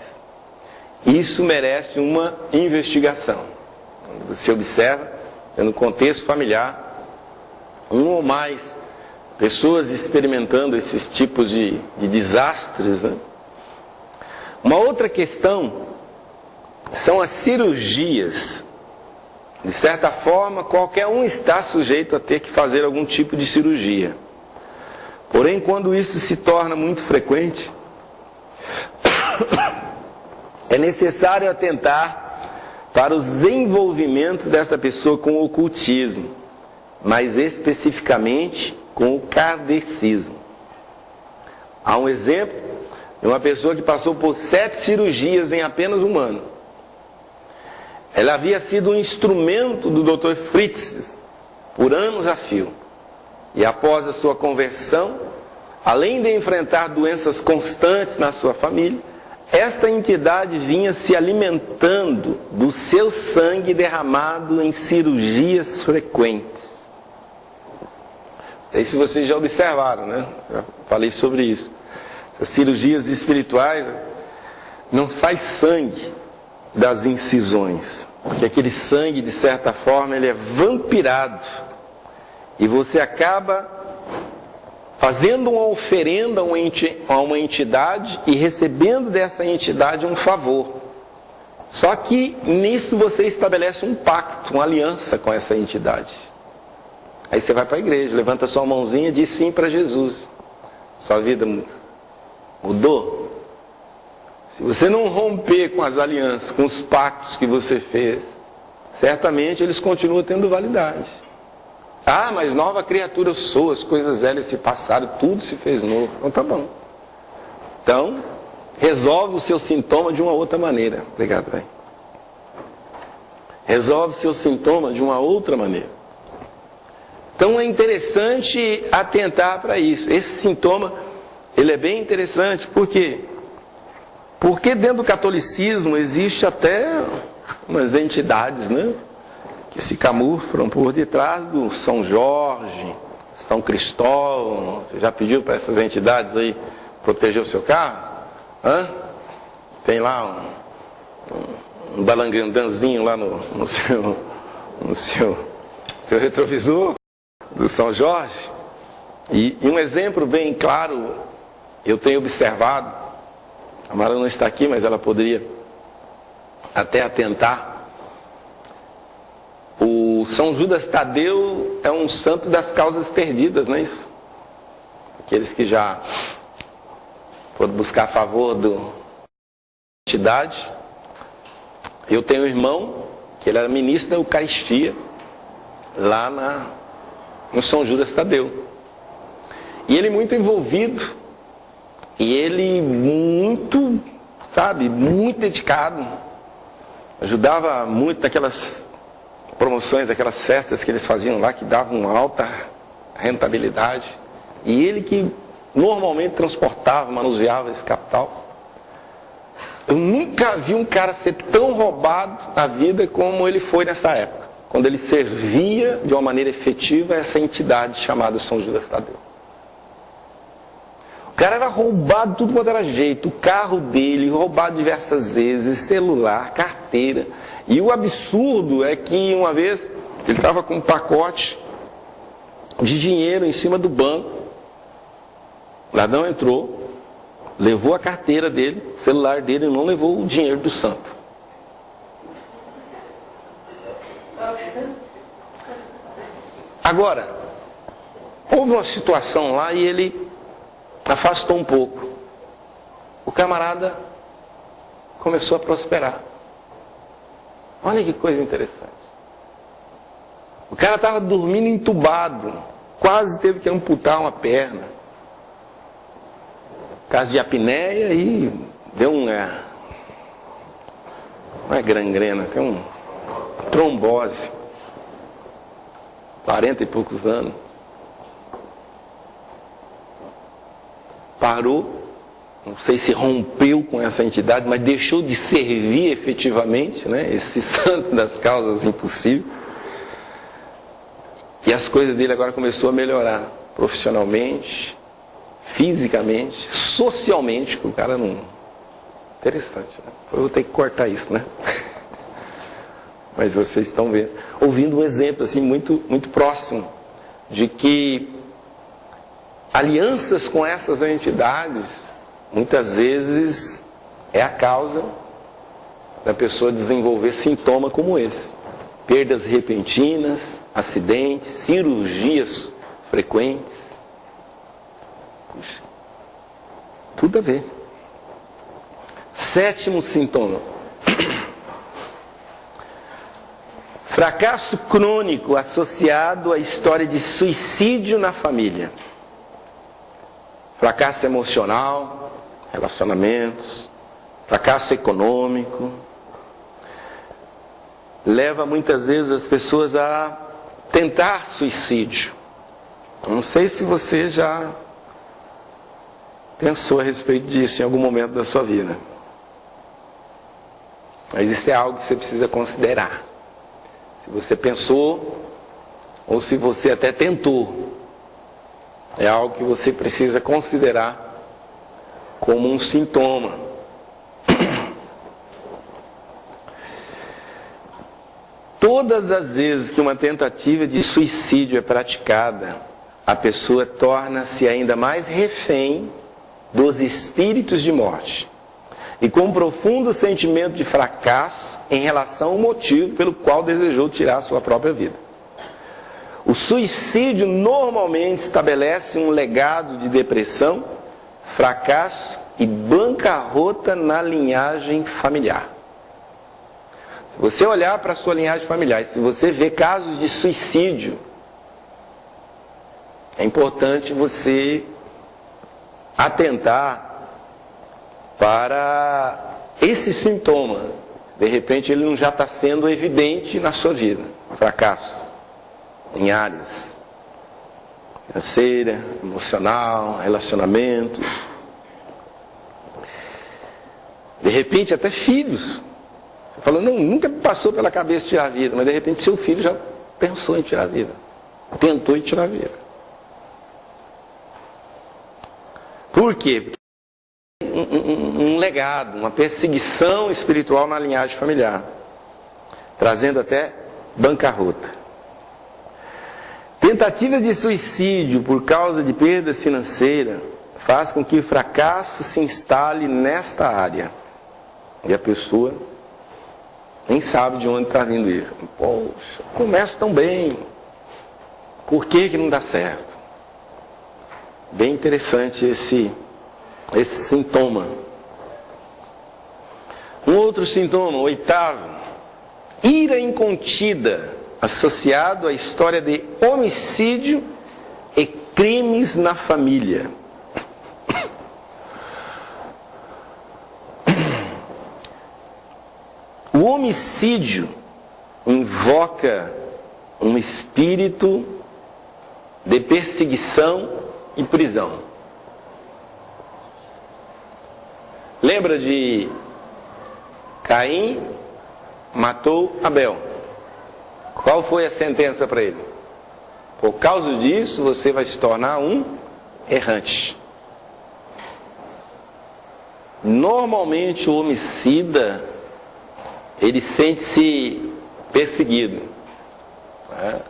Isso merece uma investigação. Quando você observa, no contexto familiar, um ou mais pessoas experimentando esses tipos de desastres, né? Uma outra questão são as cirurgias. De certa forma, qualquer um está sujeito a ter que fazer algum tipo de cirurgia. Porém, quando isso se torna muito frequente, é necessário atentar para os envolvimentos dessa pessoa com o ocultismo, mais especificamente com o kardecismo. Há um exemplo de uma pessoa que passou por 7 cirurgias em apenas um ano. Ela havia sido um instrumento do Dr. Fritz por anos a fio. E após a sua conversão, além de enfrentar doenças constantes na sua família, esta entidade vinha se alimentando do seu sangue derramado em cirurgias frequentes. Não sei se vocês já observaram, né? Já falei sobre isso. As cirurgias espirituais, não sai sangue das incisões, porque aquele sangue, de certa forma, ele é vampirado, e você acaba fazendo uma oferenda a uma entidade e recebendo dessa entidade um favor. Só que nisso você estabelece um pacto, uma aliança com essa entidade. Aí você vai para a igreja, levanta sua mãozinha e diz sim para Jesus. Sua vida mudou? Se você não romper com as alianças, com os pactos que você fez, certamente eles continuam tendo validade. Ah, mas nova criatura eu sou, as coisas velhas se passaram, tudo se fez novo. Então tá bom. Então, resolve o seu sintoma de uma outra maneira. Obrigado, velho. Resolve o seu sintoma de uma outra maneira. Então é interessante atentar para isso. Esse sintoma, ele é bem interessante, por quê? Porque dentro do catolicismo existe até umas entidades, né, que se camuflam por detrás do São Jorge, São Cristóvão. Você já pediu para essas entidades aí proteger o seu carro? Hã? Tem lá um balangandanzinho lá no seu retrovisor do São Jorge. E um exemplo bem claro, eu tenho observado, a Mara não está aqui, mas ela poderia até atentar. O São Judas Tadeu é um santo das causas perdidas, não é isso? Aqueles que já foram buscar a favor da entidade. Eu tenho um irmão, que ele era ministro da Eucaristia, lá no São Judas Tadeu. E ele muito envolvido, e ele muito, muito dedicado, ajudava muito naquelas promoções, daquelas festas que eles faziam lá, que davam uma alta rentabilidade, e ele que normalmente transportava, manuseava esse capital. Eu nunca vi um cara ser tão roubado na vida como ele foi nessa época, quando ele servia de uma maneira efetiva essa entidade chamada São Judas Tadeu. O cara era roubado tudo quanto era jeito, o carro dele roubado diversas vezes, celular, carteira. E o absurdo é que uma vez ele estava com um pacote de dinheiro em cima do banco, o ladrão entrou, levou a carteira dele, o celular dele, e não levou o dinheiro do santo. Agora, houve uma situação lá e ele afastou um pouco. O camarada começou a prosperar. Olha que coisa interessante. O cara estava dormindo entubado, quase teve que amputar uma perna, caso de apneia, e deu não é gangrena, tem uma trombose, 40 e poucos anos. Parou, não sei se rompeu com essa entidade, mas deixou de servir efetivamente, né, esse santo das causas impossíveis. E as coisas dele agora começou a melhorar, profissionalmente, fisicamente, socialmente, que o cara não... Interessante, né? Eu vou ter que cortar isso, né? Mas vocês estão vendo, ouvindo um exemplo assim muito, muito próximo de que alianças com essas entidades muitas vezes é a causa da pessoa desenvolver sintomas como esse: perdas repentinas, acidentes, cirurgias frequentes. Puxa, tudo a ver. 7º sintoma: fracasso crônico associado à história de suicídio na família. Fracasso emocional, relacionamentos, fracasso econômico, leva muitas vezes as pessoas a tentar suicídio. Eu não sei se você já pensou a respeito disso em algum momento da sua vida, mas isso é algo que você precisa considerar. Se você pensou, ou se você até tentou, é algo que você precisa considerar como um sintoma. Todas as vezes que uma tentativa de suicídio é praticada, a pessoa torna-se ainda mais refém dos espíritos de morte e com um profundo sentimento de fracasso em relação ao motivo pelo qual desejou tirar a sua própria vida. O suicídio normalmente estabelece um legado de depressão, fracasso e bancarrota na linhagem familiar. Se você olhar para a sua linhagem familiar, se você vê casos de suicídio, é importante você atentar para esse sintoma. De repente ele não já está sendo evidente na sua vida. Fracasso em áreas financeira, emocional, relacionamentos. De repente até filhos. Você fala, não, nunca passou pela cabeça tirar a vida, mas de repente seu filho já pensou em tirar a vida. Tentou em tirar a vida. Por quê? Um legado, uma perseguição espiritual na linhagem familiar, trazendo até bancarrota. Tentativa de suicídio por causa de perda financeira faz com que o fracasso se instale nesta área. E a pessoa nem sabe de onde está vindo isso. Poxa, começo tão bem. Por que não dá certo? Bem interessante esse sintoma. Um outro sintoma, 8º, ira incontida, associado à história de homicídio e crimes na família. O homicídio invoca um espírito de perseguição e prisão. Lembra de Caim matou Abel? Qual foi a sentença para ele? Por causa disso você vai se tornar um errante. Normalmente o homicida, ele sente-se perseguido, né?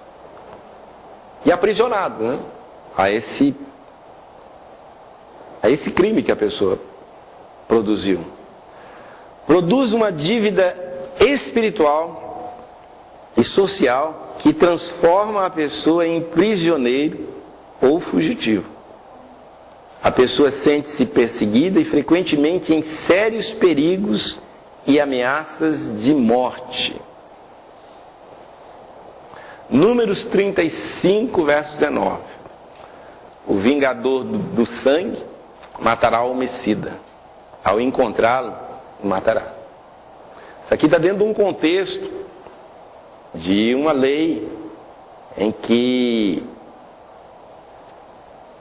E aprisionado, né? a esse crime que a pessoa produziu. Produz uma dívida espiritual e social que transforma a pessoa em prisioneiro ou fugitivo. A pessoa sente-se perseguida e frequentemente em sérios perigos e ameaças de morte. Números 35, verso 19. O vingador do sangue matará o homicida. Ao encontrá-lo, o matará. Isso aqui está dentro de um contexto de uma lei em que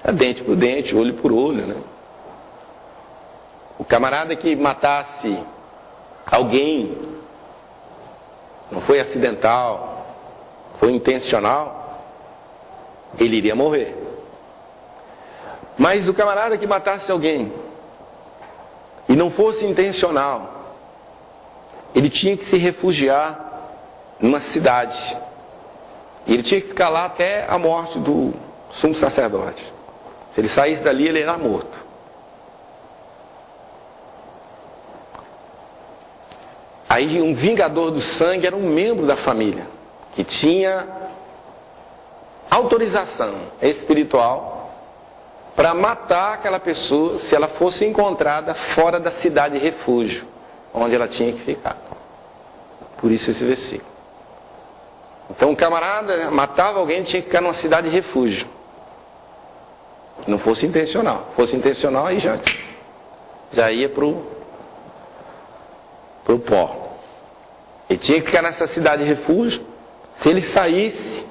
é dente por dente, olho por olho, né? O camarada que matasse alguém, não foi acidental, foi intencional, ele iria morrer. Mas o camarada que matasse alguém e não fosse intencional, ele tinha que se refugiar numa cidade. E ele tinha que ficar lá até a morte do sumo sacerdote. Se ele saísse dali, ele era morto. Aí um vingador do sangue era um membro da família, que tinha autorização espiritual para matar aquela pessoa se ela fosse encontrada fora da cidade de refúgio, onde ela tinha que ficar. Por isso esse versículo. Então um camarada matava alguém, tinha que ficar numa cidade de refúgio. Que não fosse intencional. Se fosse intencional, aí já ia pro pó. Ele tinha que ficar nessa cidade de refúgio. Se ele saísse,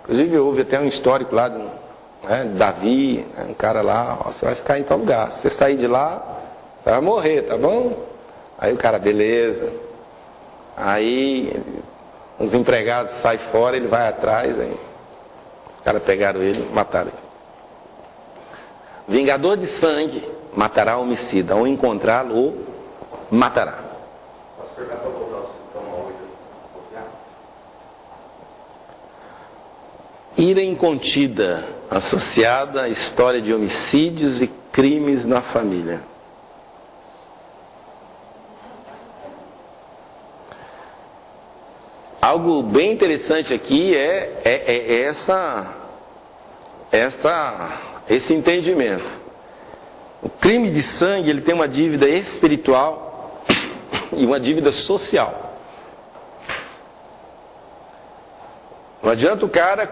inclusive houve até um histórico lá de Davi, um cara lá, você vai ficar em tal lugar. Se você sair de lá, você vai morrer, tá bom? Aí o cara, beleza. Aí os empregados saem fora, ele vai atrás, aí os caras pegaram ele e mataram ele. Vingador de sangue matará o homicida, ao encontrá-lo, o matará. Pastor, dá para voltar o sintoma 8? Ira incontida, associada à história de homicídios e crimes na família. Algo bem interessante aqui é esse entendimento. O crime de sangue, ele tem uma dívida espiritual e uma dívida social. Não adianta o cara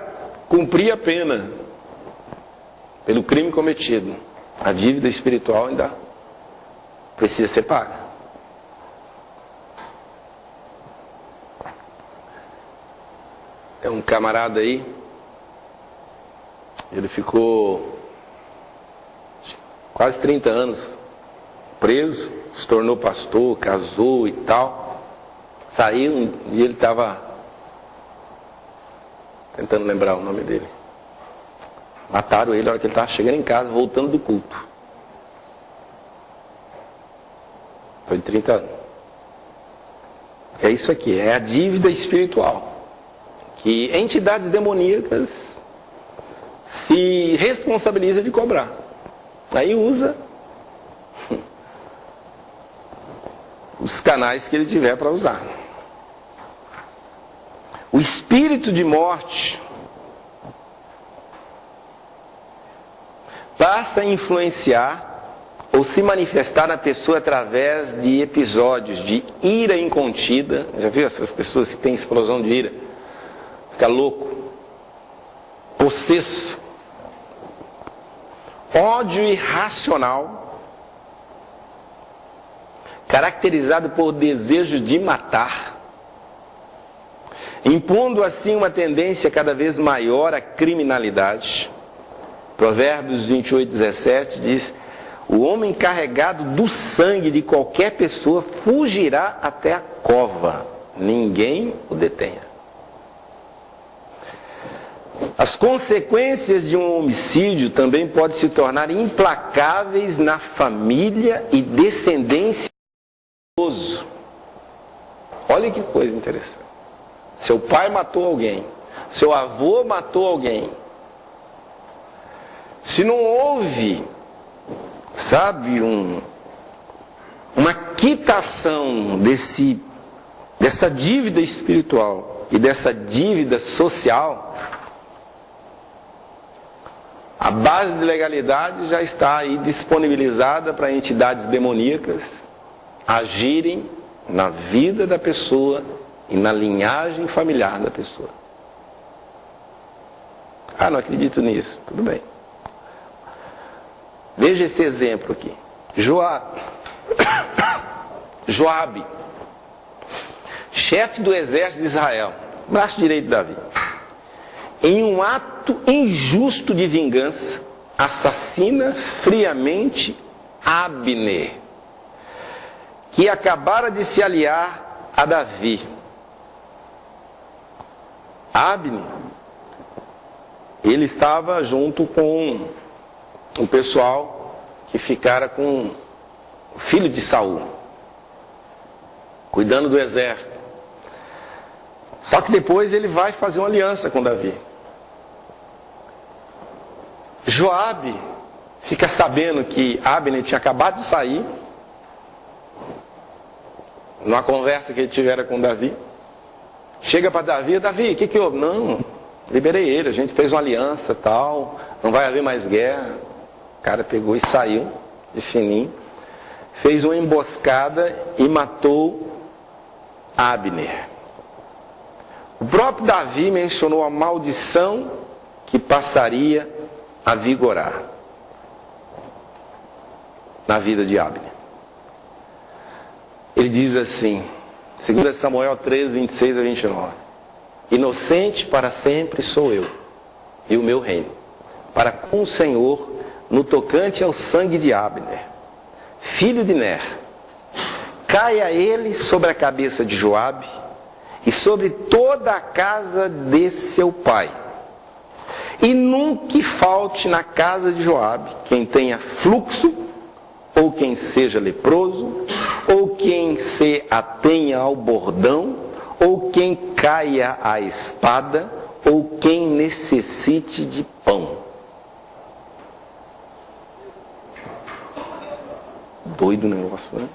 cumprir a pena pelo crime cometido. A dívida espiritual ainda precisa ser paga. É um camarada aí, ele ficou quase 30 anos preso, se tornou pastor, casou e tal. Saiu e ele estava tentando lembrar o nome dele. Mataram ele na hora que ele estava chegando em casa, voltando do culto. Foi de 30 anos. É isso aqui, é a dívida espiritual que entidades demoníacas se responsabilizam de cobrar. Aí usa os canais que ele tiver para usar. O espírito de morte basta influenciar ou se manifestar na pessoa através de episódios de ira incontida. Já viu essas pessoas que têm explosão de ira? Fica louco, possesso, ódio irracional, caracterizado por desejo de matar, impondo assim uma tendência cada vez maior à criminalidade. Provérbios 28:17 diz: o homem carregado do sangue de qualquer pessoa fugirá até a cova, ninguém o detenha. As consequências de um homicídio também podem se tornar implacáveis na família e descendência do idoso. Olha que coisa interessante. Seu pai matou alguém, seu avô matou alguém. Se não houve, uma quitação dessa dívida espiritual e dessa dívida social, a base de legalidade já está aí disponibilizada para entidades demoníacas agirem na vida da pessoa e na linhagem familiar da pessoa. Ah, não acredito nisso. Tudo bem. Veja esse exemplo aqui. Joabe, chefe do exército de Israel, braço direito de Davi, em um ato injusto de vingança, assassina friamente Abner, que acabara de se aliar a Davi. Abner, ele estava junto com o pessoal que ficara com o filho de Saul, cuidando do exército. Só que depois ele vai fazer uma aliança com Davi. Joabe fica sabendo que Abner tinha acabado de sair, numa conversa que ele tivera com Davi. Chega para Davi: Davi, o que houve? Não, liberei ele, a gente fez uma aliança, tal, não vai haver mais guerra. O cara pegou e saiu de fininho, fez uma emboscada e matou Abner. O próprio Davi mencionou a maldição que passaria a vigorar na vida de Abner. Ele diz assim, 2 Samuel 13, 26 a 29: inocente para sempre sou eu e o meu reino, para com o Senhor, no tocante ao sangue de Abner, filho de Ner. Caia ele sobre a cabeça de Joabe e sobre toda a casa de seu pai. E nunca falte na casa de Joabe quem tenha fluxo, ou quem seja leproso, ou quem se atenha ao bordão, ou quem caia à espada, ou quem necessite de pão. Doido o negócio, né?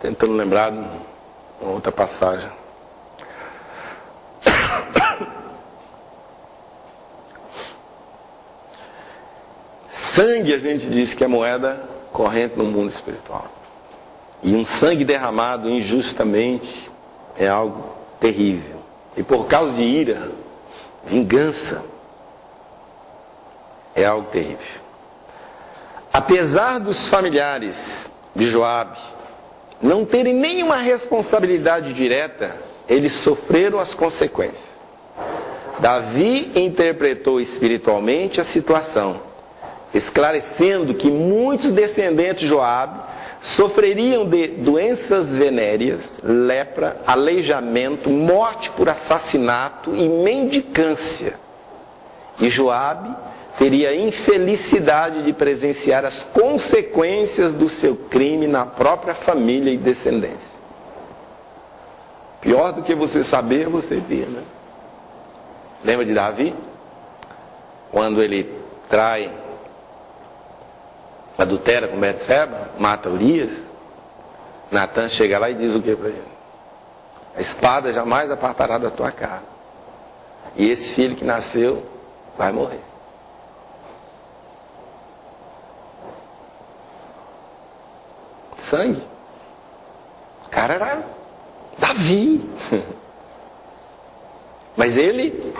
Tentando lembrar de uma outra passagem. Sangue, a gente diz que é moeda corrente no mundo espiritual. E um sangue derramado injustamente é algo terrível. E por causa de ira, vingança, é algo terrível. Apesar dos familiares de Joabe não terem nenhuma responsabilidade direta, eles sofreram as consequências. Davi interpretou espiritualmente a situação, esclarecendo que muitos descendentes de Joabe sofreriam de doenças venéreas, lepra, aleijamento, morte por assassinato e mendicância. E Joabe teria a infelicidade de presenciar as consequências do seu crime na própria família e descendência. Pior do que você saber, você ver, né? Lembra de Davi? Quando ele trai, adultera com Betseba, mata Urias, Natã chega lá e diz o que para ele? A espada jamais apartará da tua cara. E esse filho que nasceu vai morrer. Sangue. O cara era Davi. Mas ele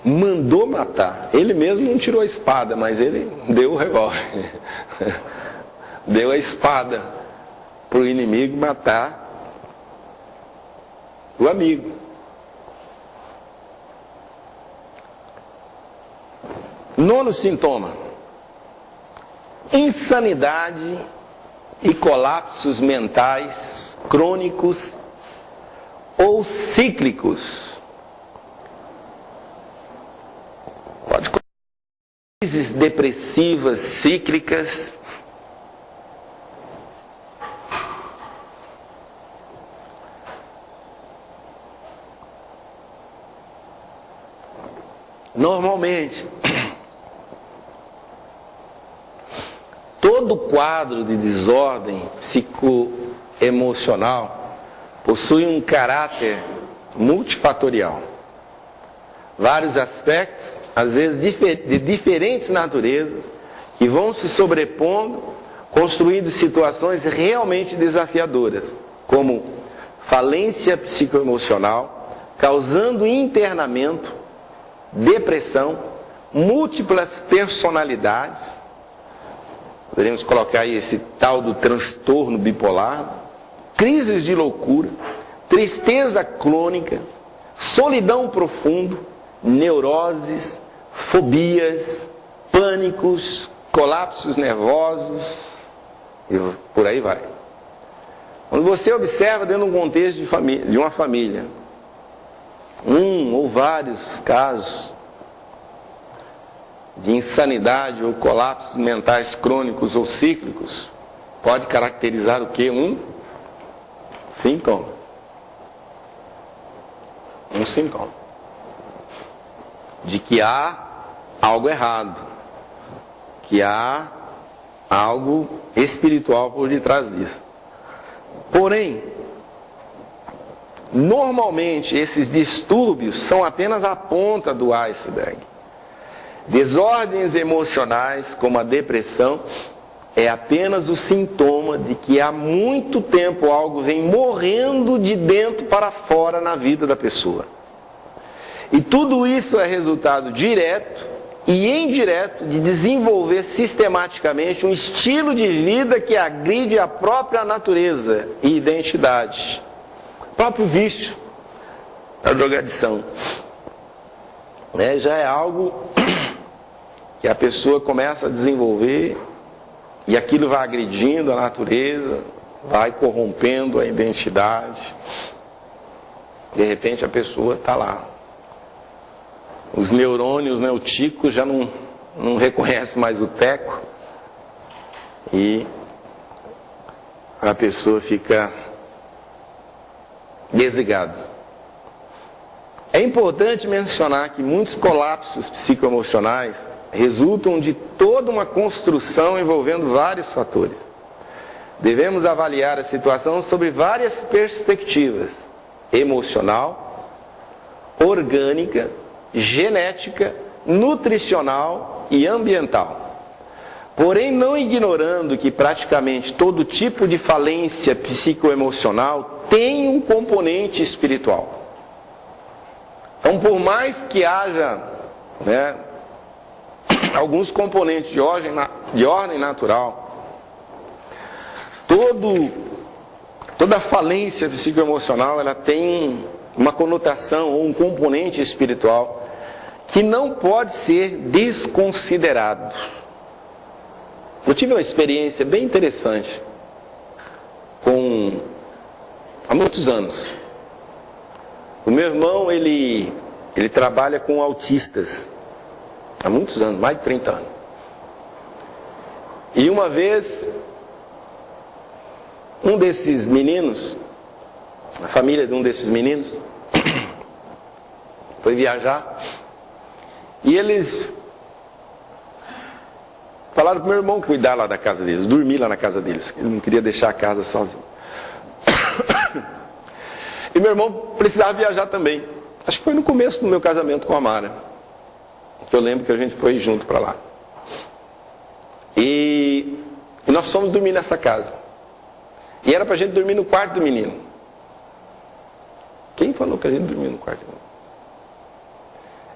mandou matar. Ele mesmo não tirou a espada, mas ele deu o revólver. Deu a espada para o inimigo matar o amigo. Nono sintoma: insanidade e colapsos mentais crônicos ou cíclicos. Pode crises depressivas cíclicas, normalmente todo quadro de desordem psicoemocional possui um caráter multifatorial. Vários aspectos, às vezes de diferentes naturezas, que vão se sobrepondo, construindo situações realmente desafiadoras, como falência psicoemocional, causando internamento, depressão, múltiplas personalidades. Poderíamos colocar aí esse tal do transtorno bipolar, crises de loucura, tristeza crônica, solidão profunda, neuroses, fobias, pânicos, colapsos nervosos, e por aí vai. Quando você observa dentro de um contexto de uma família, um ou vários casos de insanidade ou colapsos mentais crônicos ou cíclicos, pode caracterizar o que? Um sintoma. Um sintoma de que há algo errado, que há algo espiritual por detrás disso. Porém, normalmente esses distúrbios são apenas a ponta do iceberg. Desordens emocionais, como a depressão, é apenas o sintoma de que há muito tempo algo vem morrendo de dentro para fora na vida da pessoa. E tudo isso é resultado direto e indireto de desenvolver sistematicamente um estilo de vida que agride a própria natureza e identidade. O próprio vício, a drogadição, já é algo que a pessoa começa a desenvolver e aquilo vai agredindo a natureza, vai corrompendo a identidade. De repente a pessoa está lá. Os neurônios, o tico já não reconhece mais o teco e a pessoa fica desligada. É importante mencionar que muitos colapsos psicoemocionais resultam de toda uma construção envolvendo vários fatores. Devemos avaliar a situação sobre várias perspectivas: emocional, orgânica, genética, nutricional e ambiental. Porém, não ignorando que praticamente todo tipo de falência psicoemocional tem um componente espiritual. Então, por mais que haja alguns componentes de ordem natural, toda falência psicoemocional ela tem uma conotação ou um componente espiritual que não pode ser desconsiderado. Eu tive uma experiência bem interessante há muitos anos. O meu irmão, ele trabalha com autistas há muitos anos, mais de 30 anos. E uma vez, um desses meninos, a família de um desses meninos, foi viajar e eles falaram para o meu irmão cuidar lá da casa deles, dormir lá na casa deles. Ele não queria deixar a casa sozinho. E meu irmão precisava viajar também. Acho que foi no começo do meu casamento com a Mara, que eu lembro que a gente foi junto para lá. E nós fomos dormir nessa casa. E era para a gente dormir no quarto do menino. Quem falou que a gente dormia no quarto do menino?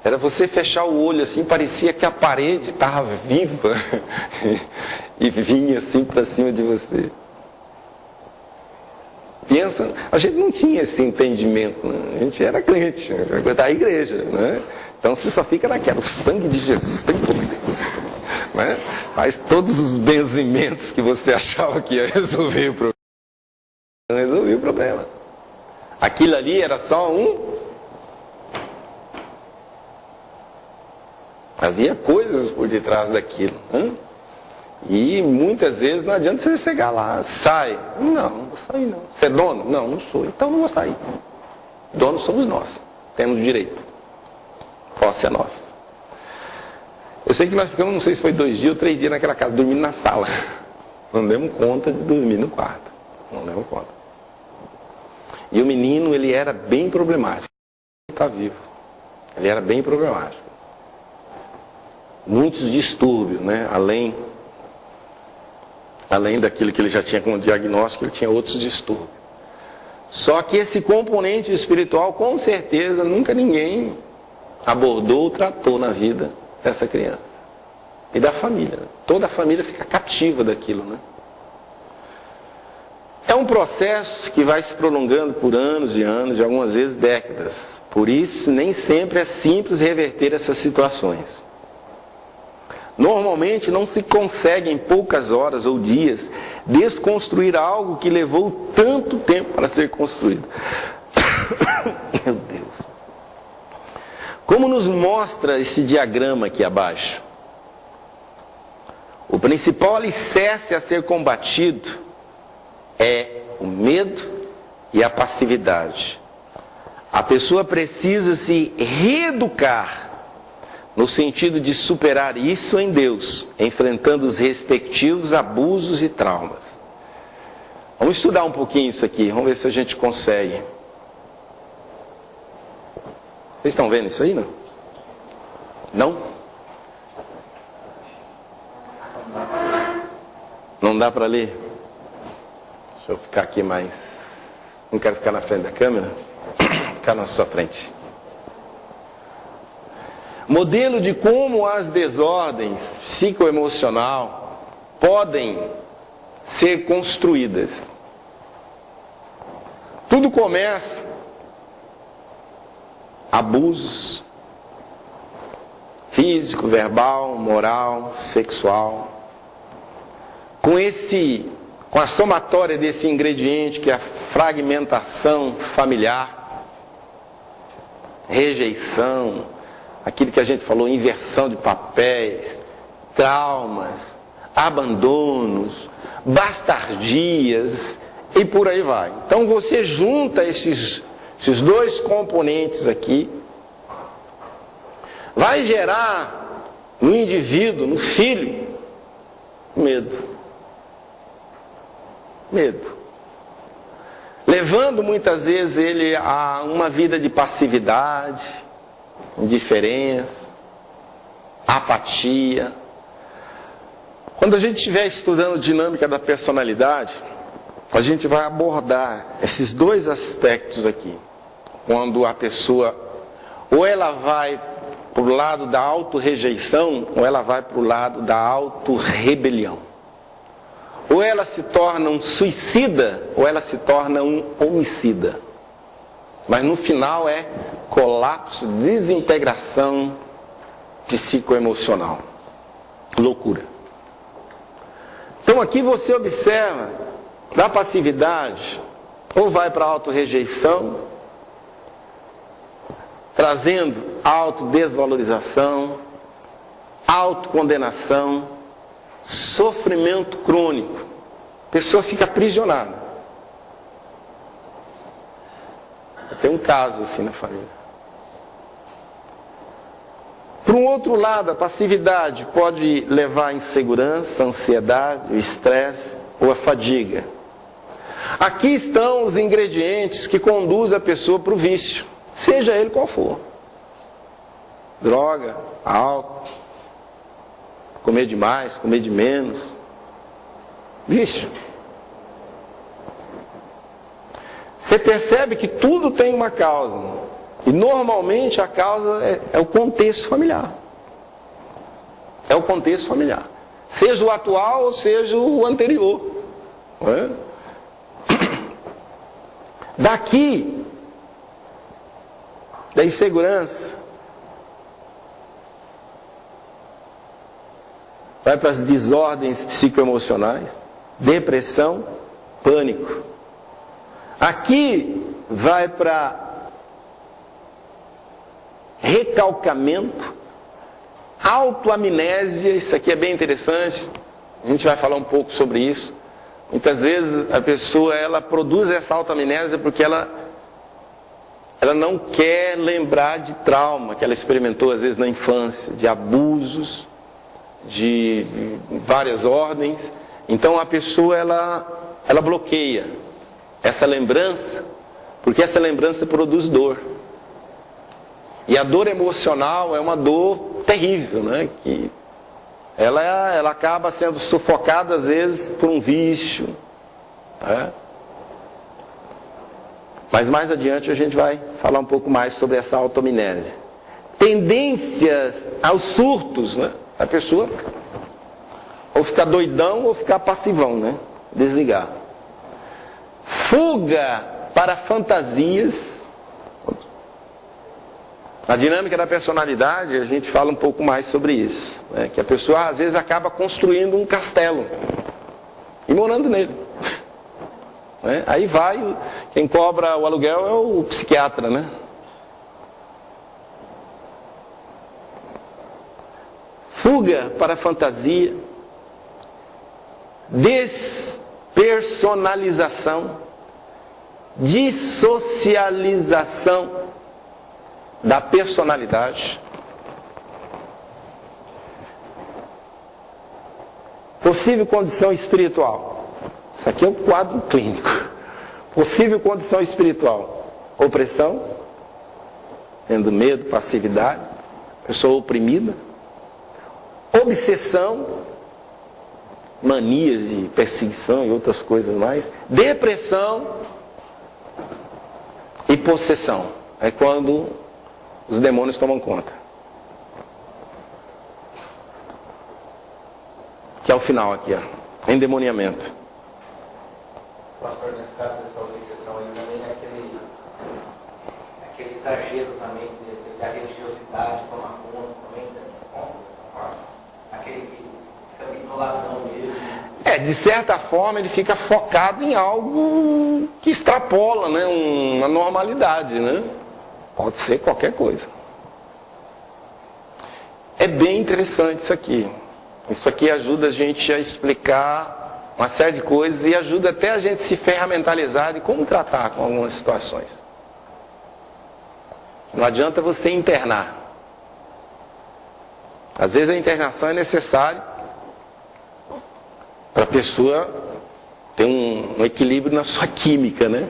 Era você fechar o olho assim, parecia que a parede estava viva e vinha assim para cima de você. Pensa, a gente não tinha esse entendimento, né? A gente era crente, da igreja, né? Então você só fica naquela, o sangue de Jesus tem poder, né? Faz todos os benzimentos que você achava que ia resolver o problema. Não resolveu o problema. Aquilo ali era só havia coisas por detrás daquilo, né? E muitas vezes não adianta você chegar lá, sai. Não vou sair não. Você é dono? Não sou. Então não vou sair. Donos somos nós. Temos direito. Posse é nossa. Eu sei que nós ficamos, não sei se foi 2 dias ou 3 dias naquela casa, dormindo na sala. Não demos conta de dormir no quarto. Não demos conta. E o menino, ele era bem problemático. Ele está vivo. Ele era bem problemático. Muitos distúrbios, né? Além daquilo que ele já tinha como diagnóstico, ele tinha outros distúrbios. Só que esse componente espiritual, com certeza, nunca ninguém abordou ou tratou na vida dessa criança. E da família. Toda a família fica cativa daquilo, né? É um processo que vai se prolongando por anos e anos, e algumas vezes décadas. Por isso, nem sempre é simples reverter essas situações. Normalmente não se consegue em poucas horas ou dias desconstruir algo que levou tanto tempo para ser construído. Meu Deus. Como nos mostra esse diagrama aqui abaixo? o principal alicerce a ser combatido é o medo e a passividade. A pessoa precisa se reeducar no sentido de superar isso em Deus, enfrentando os respectivos abusos e traumas. Vamos estudar um pouquinho isso aqui, vamos ver se a gente consegue. Vocês estão vendo isso aí, não? Não? Não dá para ler? Deixa eu ficar aqui mais. Não quero ficar na frente da câmera. Ficar na sua frente. Modelo de como as desordens psicoemocional podem ser construídas. Tudo começa abusos físico, verbal, moral, sexual. Com a somatória desse ingrediente que é a fragmentação familiar, rejeição, aquilo que a gente falou, inversão de papéis, traumas, abandonos, bastardias e por aí vai. Então você junta esses dois componentes aqui, vai gerar no indivíduo, no filho, medo. Medo. Levando muitas vezes ele a uma vida de passividade, indiferença, apatia. Quando a gente estiver estudando dinâmica da personalidade, a gente vai abordar esses dois aspectos aqui. Quando a pessoa, ou ela vai para o lado da auto-rejeição, ou ela vai para o lado da auto-rebelião. Ou ela se torna um suicida, ou ela se torna um homicida. Mas no final é colapso, desintegração psicoemocional. Loucura. Então aqui você observa, da passividade, ou vai para a auto-rejeição, trazendo autodesvalorização, autocondenação, sofrimento crônico. A pessoa fica aprisionada. Tem um caso assim na família. Por um outro lado, a passividade pode levar à insegurança, ansiedade, o estresse ou a fadiga. Aqui estão os ingredientes que conduzem a pessoa para o vício, seja ele qual for. Droga, álcool, comer demais, comer de menos. Vício. Você percebe que tudo tem uma causa. E normalmente a causa é o contexto familiar. É o contexto familiar. Seja o atual ou seja o anterior. Não é? Daqui, da insegurança, vai para as desordens psicoemocionais, depressão, pânico. Aqui vai para recalcamento, autoamnésia. Isso aqui é bem interessante, a gente vai falar um pouco sobre isso. Muitas vezes a pessoa ela produz essa autoamnésia porque ela não quer lembrar de trauma que ela experimentou às vezes na infância, de abusos, de várias ordens. Então a pessoa ela bloqueia essa lembrança, porque essa lembrança produz dor. E a dor emocional é uma dor terrível, né? Que ela acaba sendo sufocada às vezes por um vício, né? Mas mais adiante a gente vai falar um pouco mais sobre essa autoamnésia. Tendências aos surtos, né? A pessoa ou ficar doidão ou ficar passivão, né? Desligar. Fuga para fantasias. Na dinâmica da personalidade a gente fala um pouco mais sobre isso, né? Que a pessoa às vezes acaba construindo um castelo e morando nele, né? Aí vai, quem cobra o aluguel é o psiquiatra, né? Fuga para a fantasia, despersonalização, dissocialização da personalidade, possível condição espiritual. Isso aqui é o quadro clínico. Possível condição espiritual: opressão, tendo medo, passividade, pessoa oprimida, obsessão, manias de perseguição e outras coisas mais, depressão e possessão. É quando os demônios tomam conta. Que é o final aqui, ó. Endemoniamento. Pastor, nesse caso dessa obsessão aí também é aquele exagero também da religiosidade tomar conta também, né? Aquele que fica bitoladão mesmo. De certa forma ele fica focado em algo que extrapola, né, uma normalidade, né? Pode ser qualquer coisa. É bem interessante isso aqui. Isso aqui ajuda a gente a explicar uma série de coisas e ajuda até a gente se ferramentalizar de como tratar com algumas situações. Não adianta você internar. Às vezes a internação é necessária para a pessoa ter um equilíbrio na sua química, né?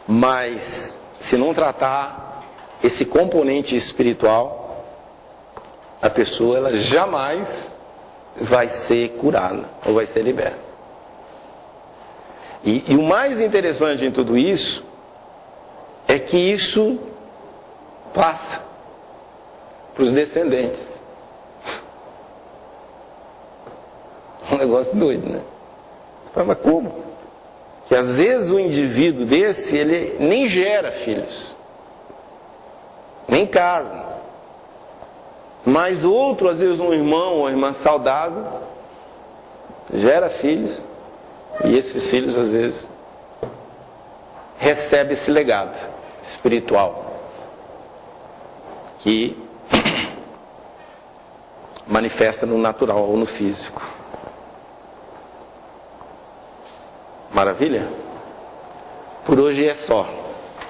Mas se não tratar esse componente espiritual, a pessoa ela jamais vai ser curada ou vai ser liberta. E o mais interessante em tudo isso é que isso passa para os descendentes. Um negócio doido, né? Mas como? Que às vezes o indivíduo desse, ele nem gera filhos, nem casa. Mas outro, às vezes um irmão ou uma irmã saudável, gera filhos, e esses filhos às vezes recebem esse legado espiritual que manifesta no natural ou no físico. Maravilha? Por hoje é só.